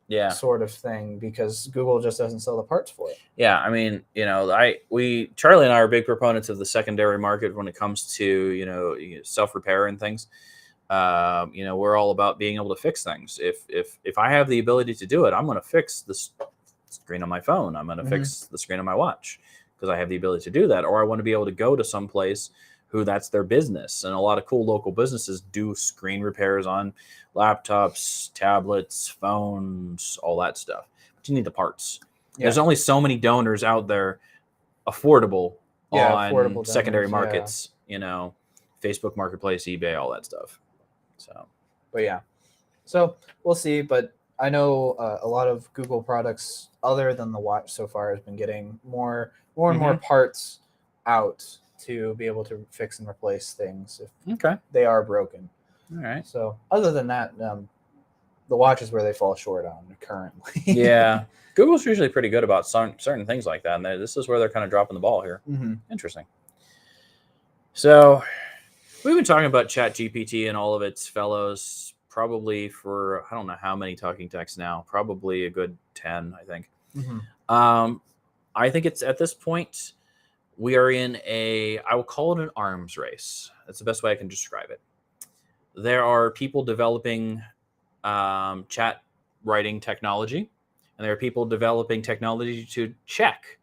Yeah. Sort of thing, because Google just doesn't sell the parts for it. Yeah. I mean, Charlie and I are big proponents of the secondary market when it comes to, self-repair and things. We're all about being able to fix things. If I have the ability to do it, I'm going to fix the screen on my phone. I'm going to fix the screen on my watch because I have the ability to do that. Or I want to be able to go to some place who that's their business. And a lot of cool local businesses do screen repairs on laptops, tablets, phones, all that stuff. But you need the parts. Yeah. There's only so many donors out there affordable on secondary markets, Facebook Marketplace, eBay, all that stuff. So we'll see. But I know a lot of Google products other than the watch so far has been getting more and more parts out to be able to fix and replace things if they are broken. All right. So other than that, the watch is where they fall short on currently. Yeah. Google's usually pretty good about certain things like that. And this is where they're kind of dropping the ball here. Interesting. So we've been talking about ChatGPT and all of its fellows probably for, I don't know how many talking texts now, probably a good 10, I think. I think it's at this point, we are in I will call it an arms race. That's the best way I can describe it. There are people developing chat writing technology, and there are people developing technology to check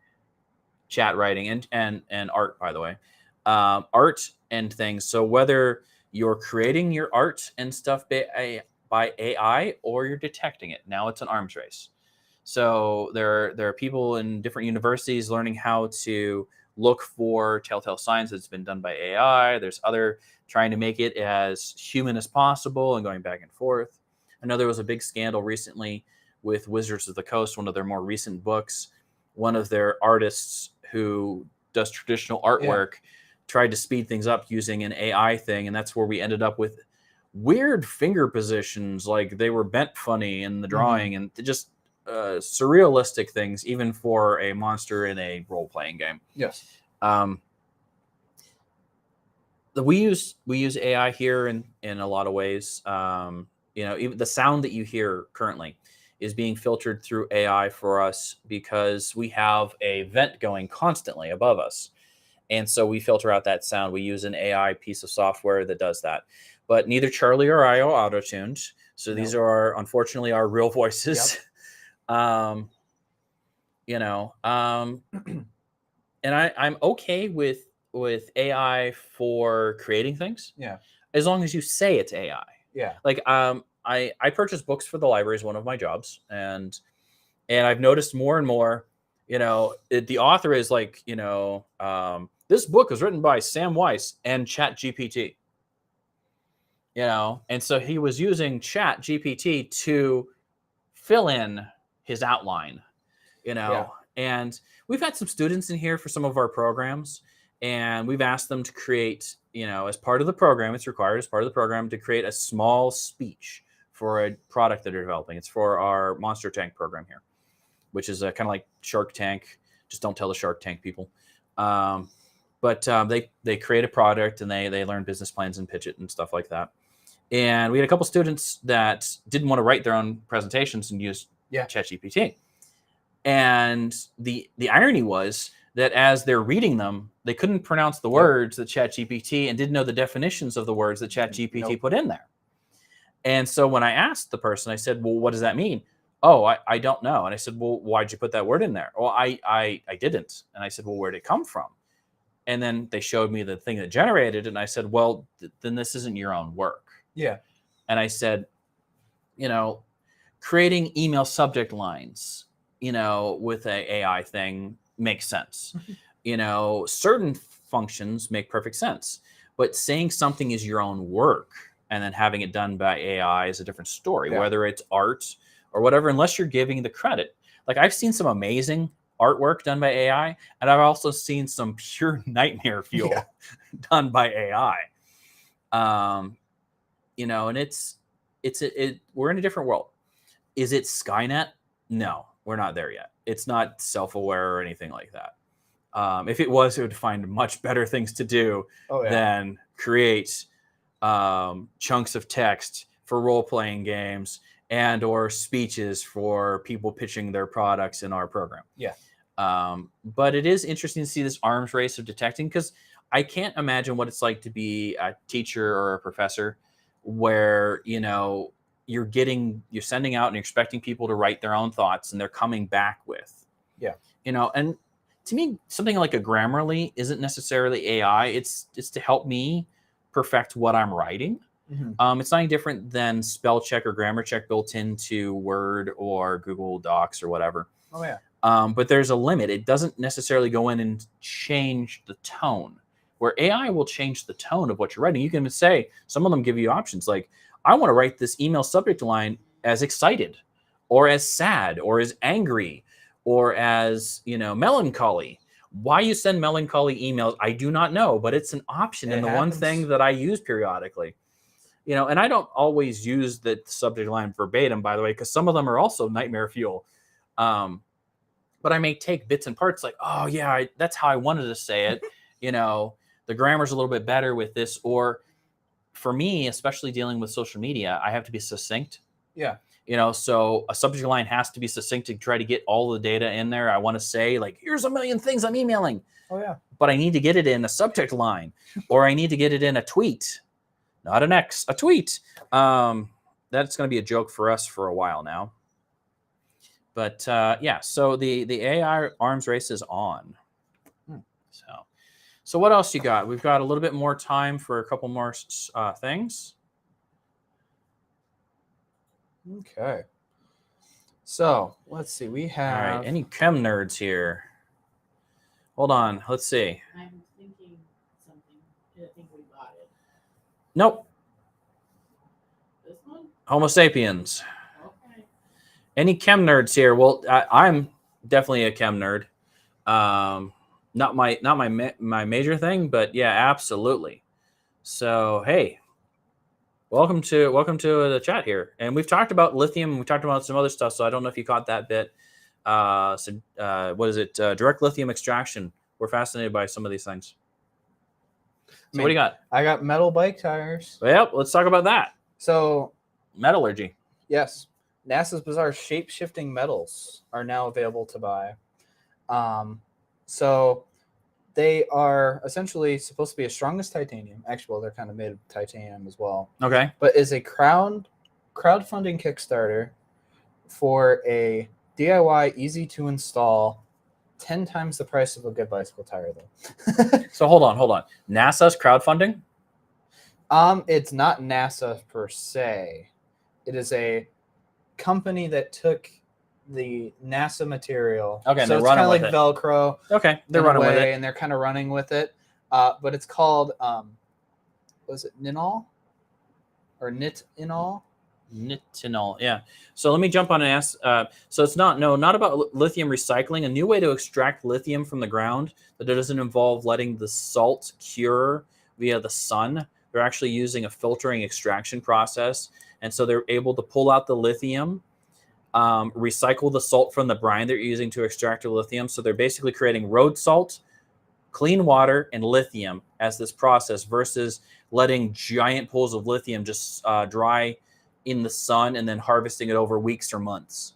chat writing and art, by the way, art and things. So whether you're creating your art and stuff by AI or you're detecting it, now it's an arms race. So there are people in different universities learning how to look for telltale signs that's been done by AI. There's other trying to make it as human as possible and going back and forth. I know there was a big scandal recently with Wizards of the Coast, one of their more recent books. One of their artists who does traditional artwork tried to speed things up using an AI thing, and that's where we ended up with weird finger positions, like they were bent funny in the drawing, and just surrealistic things, even for a monster in a role-playing game. Yes. We use AI here in a lot of ways. even the sound that you hear currently is being filtered through AI for us because we have a vent going constantly above us. And so we filter out that sound. We use an AI piece of software that does that. But neither Charlie or I are auto-tuned. So these are unfortunately our real voices. Yep. And I'm okay with AI for creating things. Yeah. As long as you say it's AI. Yeah. Like I purchase books for the library is one of my jobs, and I've noticed more and more, the author is like, this book is written by Sam Weiss and Chat GPT. And so he was using Chat GPT to fill in his outline, and we've had some students in here for some of our programs, and we've asked them to create, as part of the program, it's required as part of the program to create a small speech for a product that they're developing. It's for our Monster Tank program here, which is kind of like Shark Tank. Just don't tell the Shark Tank people. But they create a product and they learn business plans and pitch it and stuff like that. And we had a couple students that didn't want to write their own presentations and use ChatGPT. And the irony was that as they're reading them, they couldn't pronounce the words that ChatGPT and didn't know the definitions of the words that ChatGPT put in there. And so when I asked the person, I said, well, what does that mean? Oh, I don't know. And I said, well, why'd you put that word in there? Well, I didn't. And I said, well, where'd it come from? And then they showed me the thing that generated it. And I said, well, then this isn't your own work. Yeah. And I said, creating email subject lines, with a AI thing makes sense. Certain functions make perfect sense. But saying something is your own work and then having it done by AI is a different story, whether it's art or whatever, unless you're giving the credit. Like I've seen some amazing artwork done by AI, and I've also seen some pure nightmare fuel done by AI. And we're in a different world. Is it Skynet? No, we're not there yet. It's not self-aware or anything like that. If it was, it would find much better things to do than create chunks of text for role-playing games and or speeches for people pitching their products in our program. Yeah. But it is interesting to see this arms race of detecting, because I can't imagine what it's like to be a teacher or a professor where, you're sending out and you're expecting people to write their own thoughts and they're coming back with, and to me, something like a Grammarly isn't necessarily AI. It's to help me perfect what I'm writing. Mm-hmm. It's not any different than spell check or grammar check built into Word or Google Docs or whatever. Oh yeah. But there's a limit. It doesn't necessarily go in and change the tone, where AI will change the tone of what you're writing. You can say, some of them give you options like, I want to write this email subject line as excited or as sad or as angry or as, melancholy. Why you send melancholy emails, I do not know, but it's an option and the one thing that I use periodically. And I don't always use the subject line verbatim, by the way, because some of them are also nightmare fuel. But I may take bits and parts like, oh yeah, that's how I wanted to say it. The grammar's a little bit better with this. Or for me, especially dealing with social media, I have to be succinct. Yeah. So a subject line has to be succinct to try to get all the data in there. I want to say like, here's a million things I'm emailing. Oh yeah. But I need to get it in a subject line, or I need to get it in a tweet, not an X, a tweet. That's going to be a joke for us for a while now. But so the AI arms race is on. So what else you got? We've got a little bit more time for a couple more things. Okay. So let's see. We have. All right. Any chem nerds here? Hold on. Let's see. I'm thinking something. I think we got it. Nope. This one? Homo sapiens. Okay. Any chem nerds here? Well, I'm definitely a chem nerd. Not my major thing, but yeah, absolutely. So hey, welcome to the chat here, and we've talked about lithium. We talked about some other stuff, so I don't know if you caught that bit. What is it? Direct lithium extraction. We're fascinated by some of these things. So what do you got? I got metal bike tires. Well, let's talk about that. So Metallurgy. Yes. NASA's bizarre shape-shifting metals are now available to buy. So they are essentially supposed to be as strong as titanium. Actually, well, they're kind of made of titanium as well. Okay. But is a crowdfunding Kickstarter for a DIY, easy to install, 10 times the price of a good bicycle tire, though. So hold on. NASA's crowdfunding? It's not NASA per se. It is a company that took the NASA material. Okay, and so they're it's kind running of like with it. Velcro. Okay, they're in a running with way, it. and they're kind of running with it. But it's called was it Ninol or Nitinol? Nitinol, yeah. So let me jump on and ask. So it's not about lithium recycling. A new way to extract lithium from the ground that doesn't involve letting the salt cure via the sun. They're actually using a filtering extraction process, and so they're able to pull out the lithium, recycle the salt from the brine they're using to extract the lithium. So they're basically creating road salt, clean water, and lithium as this process versus letting giant pools of lithium just dry in the sun and then harvesting it over weeks or months,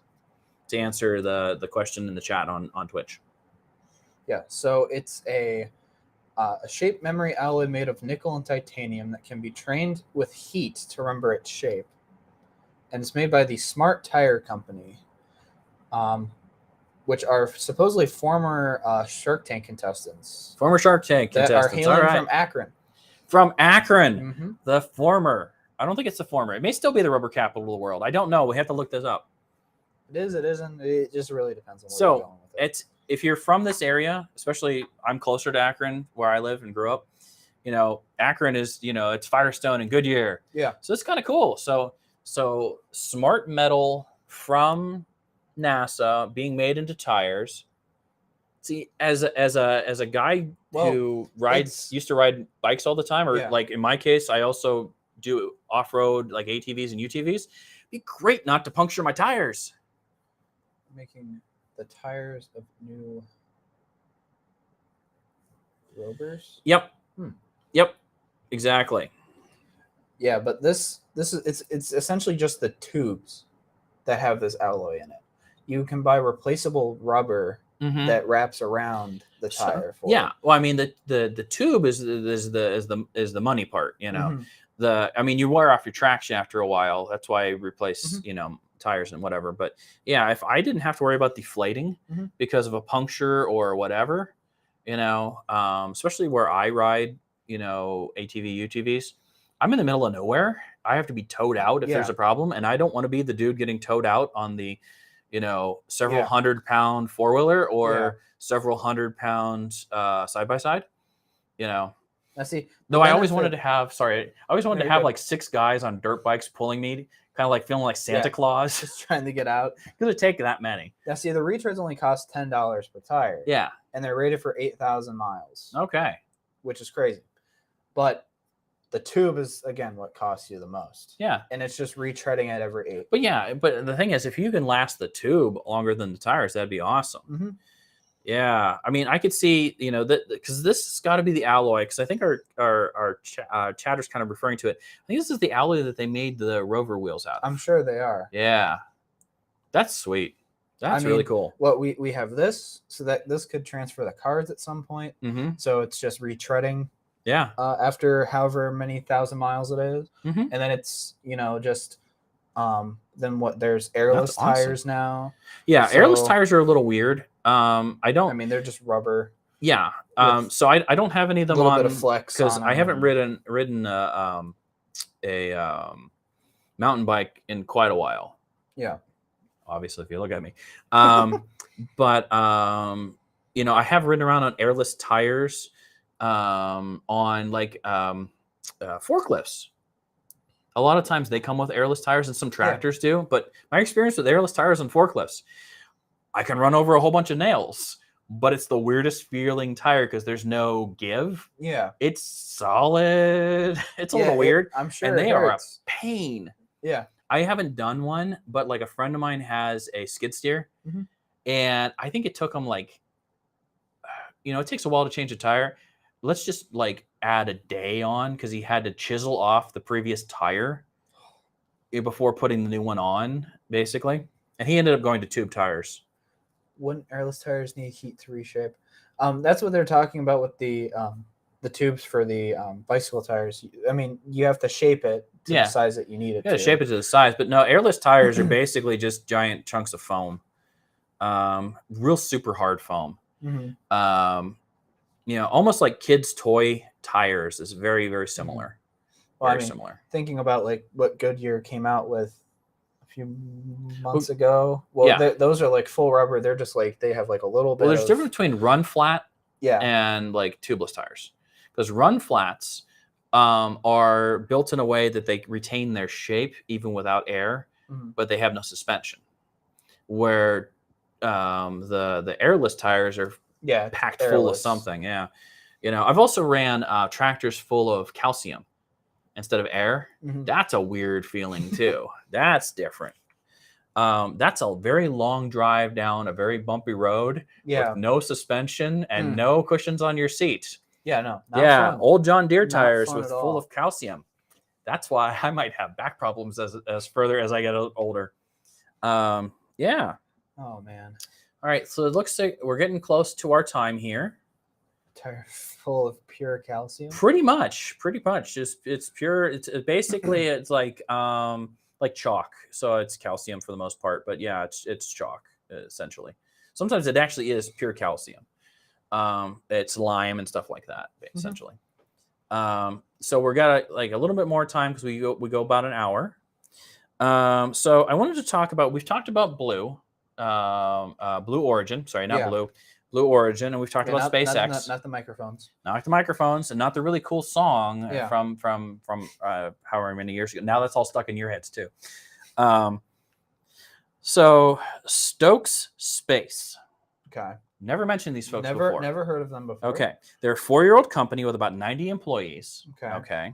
to answer the question in the chat on Twitch. Yeah, so it's a shape memory alloy made of nickel and titanium that can be trained with heat to remember its shape. And it's made by the Smart Tire Company, which are supposedly former Shark Tank contestants. Former Shark Tank that contestants. are hailing All right. from Akron. From Akron, Mm-hmm. the former. I don't think it's the former. It may still be the rubber capital of the world. I don't know. We have to look this up. It is. It isn't. It just really depends on where So, you're going with it. If you're from this area, especially I'm closer to Akron where I live and grew up, Akron is, it's Firestone and Goodyear. Yeah. So it's kind of cool. So smart metal from NASA being made into tires. See, as a guy who used to ride bikes all the time, or like in my case, I also do off-road like ATVs and UTVs. It'd be great not to puncture my tires. Making the tires of new rovers. Yep. Yep. Exactly. Yeah, but this is it's essentially just the tubes that have this alloy in it. You can buy replaceable rubber that wraps around the tire. Yeah. Well, I mean, the tube is the money part. You wear off your traction after a while. That's why I replace tires and whatever. But yeah, if I didn't have to worry about deflating because of a puncture or whatever, especially where I ride, ATV, UTVs, I'm in the middle of nowhere. I have to be towed out if there's a problem, and I don't want to be the dude getting towed out on the several 100-pound four-wheeler or several 100-pound side-by-side, I see. Though I always wanted to have, like 6 guys on dirt bikes pulling me, kind of like feeling like Santa Claus. Just trying to get out. Because it take that many. Yeah, see, the retreads only cost $10 per tire. Yeah. And they're rated for 8,000 miles. Okay. Which is crazy. But the tube is, again, what costs you the most. Yeah. And it's just retreading at every 8. But the thing is, if you can last the tube longer than the tires, that'd be awesome. Yeah. I mean, I could see, because this has got to be the alloy, because I think our chatter's kind of referring to it. I think this is the alloy that they made the Rover wheels out of. I'm sure they are. Yeah. That's sweet. That's really cool. Well, we have this, so that this could transfer the cards at some point. So it's just retreading. Yeah. After however many thousand miles it is. And then it's, just then what, there's airless tires now. Yeah, so, airless tires are a little weird. They're just rubber. Yeah. So I don't have any of them on. A little bit of flex because I haven't ridden a mountain bike in quite a while. Yeah. Obviously, if you look at me. But I have ridden around on airless tires on like forklifts. A lot of times they come with airless tires, and some tractors do. But my experience with airless tires and forklifts, I can run over a whole bunch of nails, but it's the weirdest feeling tire because there's no give. Yeah. It's solid. It's a little weird. I'm sure. And they are a pain. Yeah. I haven't done one, but like a friend of mine has a skid steer, and I think it took him like, it takes a while to change a tire. Let's just like add a day on because he had to chisel off the previous tire. before putting the new one on, basically. And he ended up going to tube tires. Wouldn't airless tires need heat to reshape? That's what they're talking about with the tubes for the bicycle tires. I mean, you have to shape it to the size that you need it to. Shape it to the size. But no, airless tires are basically just giant chunks of foam. Real super hard foam. Almost like kids' toy tires is very, very similar. Well, very similar. Thinking about like what Goodyear came out with a few months ago. Well, those are like full rubber. They're just like they have like a little bit. Well, there's a difference between run flat and like tubeless tires, because run flats are built in a way that they retain their shape even without air, but they have no suspension. Where the airless tires are packed full of something. Yeah, I've also ran tractors full of calcium instead of air. That's a weird feeling too. That's different. That's a very long drive down a very bumpy road with no suspension and no cushions on your seat. Not fun. Old John Deere tires with full of calcium. That's why I might have back problems as further as I get older. Oh man. All right, so it looks like we're getting close to our time here. Tire full of pure calcium. Pretty much. Just it's pure. It's basically it's like chalk. So it's calcium for the most part, but yeah, it's chalk essentially. Sometimes it actually is pure calcium. It's lime and stuff like that essentially. So we're got like a little bit more time because we go about an hour. So I wanted to talk about. We've talked about Blue Origin. Sorry, not Blue Origin, and we've talked about SpaceX. Not the microphones. Not the microphones, and not the really cool song from however many years ago. Now that's all stuck in your heads too. So Stokes Space. Okay. Never mentioned these folks before. Never heard of them before. Okay. They're a 4-year-old company with about 90 employees. Okay.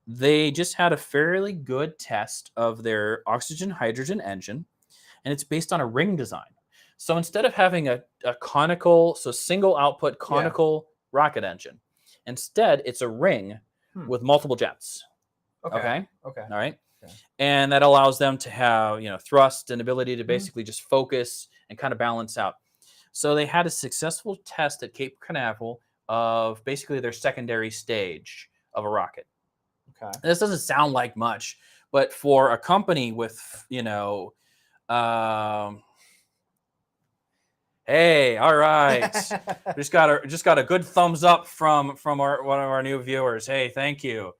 They just had a fairly good test of their oxygen hydrogen engine, and it's based on a ring design. So instead of having a conical, single output conical rocket engine, instead it's a ring with multiple jets. Okay. All right. Okay. And that allows them to have, thrust and ability to basically just focus and kind of balance out. So they had a successful test at Cape Canaveral of basically their secondary stage of a rocket. Okay. And this doesn't sound like much, but for a company with, hey, all right. just got a good thumbs up from one of our new viewers. Hey, thank you.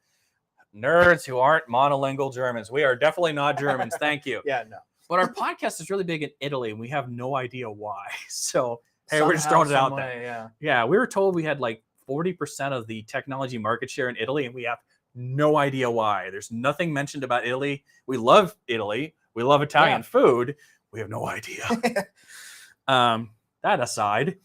Nerds who aren't monolingual Germans. We are definitely not Germans. Thank you. No. But our podcast is really big in Italy, and we have no idea why. So, hey, we're just throwing it out there. Yeah, we were told we had like 40% of the technology market share in Italy, and we have no idea why. There's nothing mentioned about Italy. We love Italy. We love Italian food. We have no idea. That aside,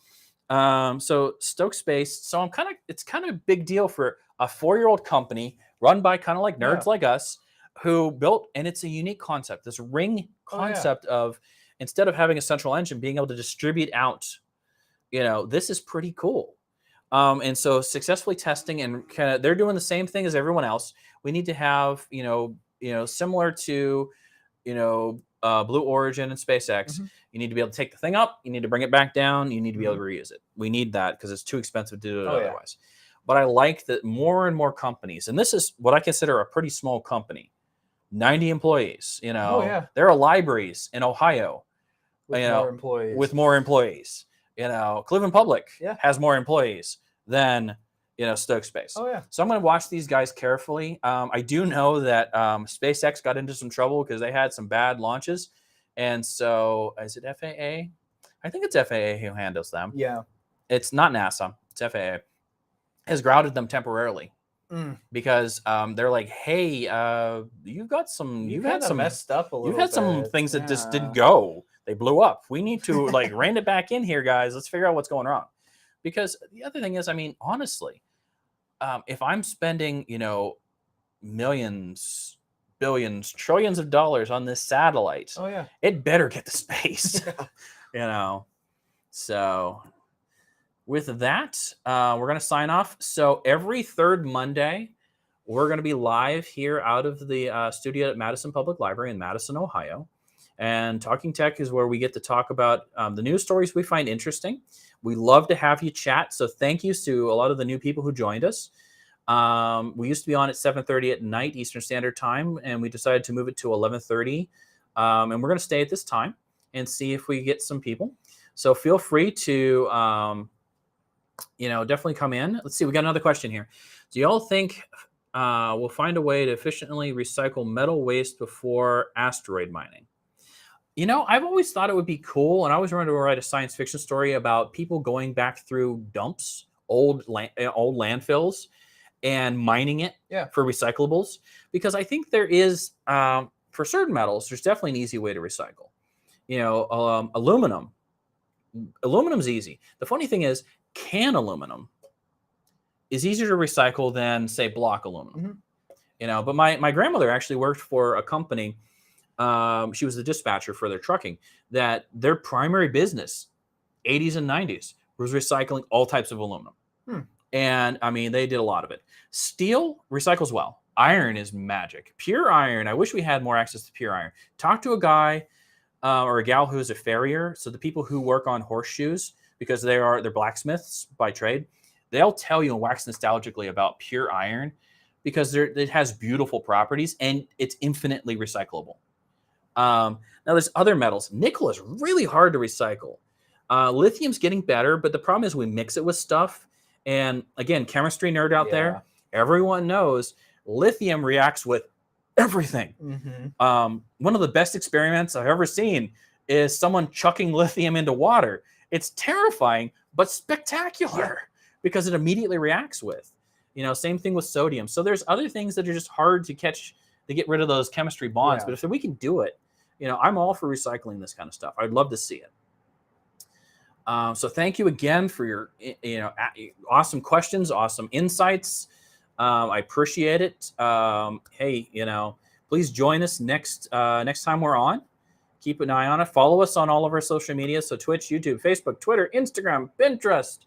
so Stoke Space. So it's kind of a big deal for a 4-year-old company run by kind of like nerds like us who built, and it's a unique concept. This ring concept of instead of having a central engine, being able to distribute out. This is pretty cool. And so successfully testing and they're doing the same thing as everyone else. We need to have similar to Blue Origin and SpaceX. You need to be able to take the thing up. You need to bring it back down. You need to be able to reuse it. We need that because it's too expensive to do it otherwise. But I like that more and more companies, and this is what I consider a pretty small company, 90 employees. There are libraries in Ohio with more employees. Cleveland Public has more employees than Stoke Space. So I'm going to watch these guys carefully. I do know that SpaceX got into some trouble because they had some bad launches, and so is it FAA? I think it's FAA who handles them. Yeah, it's not NASA. It's FAA. Has grounded them temporarily because they're like, hey, you've had some messed up a little. You've had some things that just didn't go. They blew up. We need to rein it back in here, guys. Let's figure out what's going wrong. Because the other thing is, honestly, if I'm spending, millions, billions, trillions of dollars on this satellite, it better get to space. So with that, we're going to sign off. So every third Monday, we're going to be live here out of the studio at Madison Public Library in Madison, Ohio. And Talking Tech is where we get to talk about the news stories we find interesting. We love to have you chat. So thank you to a lot of the new people who joined us. We used to be on at 7:30 at night Eastern Standard Time, and we decided to move it to 11:30. And we're going to stay at this time and see if we get some people. So feel free to, definitely come in. Let's see. We got another question here. Do y'all think we'll find a way to efficiently recycle metal waste before asteroid mining? I've always thought it would be cool, and I always wanted to write a science fiction story about people going back through dumps, old landfills, and mining it for recyclables. Because I think there is, for certain metals, there's definitely an easy way to recycle. Aluminum. Aluminum's easy. The funny thing is, can aluminum is easier to recycle than, say, block aluminum. But my grandmother actually worked for a company. She was the dispatcher for their trucking, that their primary business, 80s and 90s, was recycling all types of aluminum. And I mean, they did a lot of it. Steel recycles well. Iron is magic. Pure iron. I wish we had more access to pure iron. Talk to a guy or a gal who's a farrier. So the people who work on horseshoes, because they're blacksmiths by trade, they'll tell you and wax nostalgically about pure iron because it has beautiful properties and it's infinitely recyclable. Now there's other metals. Nickel is really hard to recycle. Lithium's getting better, but the problem is we mix it with stuff. And again, chemistry nerd out there, everyone knows lithium reacts with everything. One of the best experiments I've ever seen is someone chucking lithium into water. It's terrifying, but spectacular because it immediately reacts with. Same thing with sodium. So there's other things that are just hard to catch to get rid of those chemistry bonds. But if we can do it, I'm all for recycling this kind of stuff. I'd love to see it. So thank you again for your, awesome questions, awesome insights. I appreciate it. Hey, please join us next time we're on. Keep an eye on it. Follow us on all of our social media. So Twitch, YouTube, Facebook, Twitter, Instagram, Pinterest,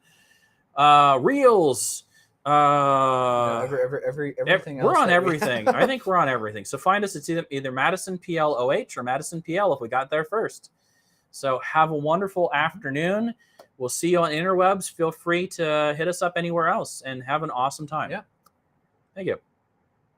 Reels. Everything else. We're on everything. I think we're on everything. So find us. It's either Madison PLOH or Madison PL if we got there first. So have a wonderful afternoon. We'll see you on interwebs. Feel free to hit us up anywhere else and have an awesome time. Yeah. Thank you.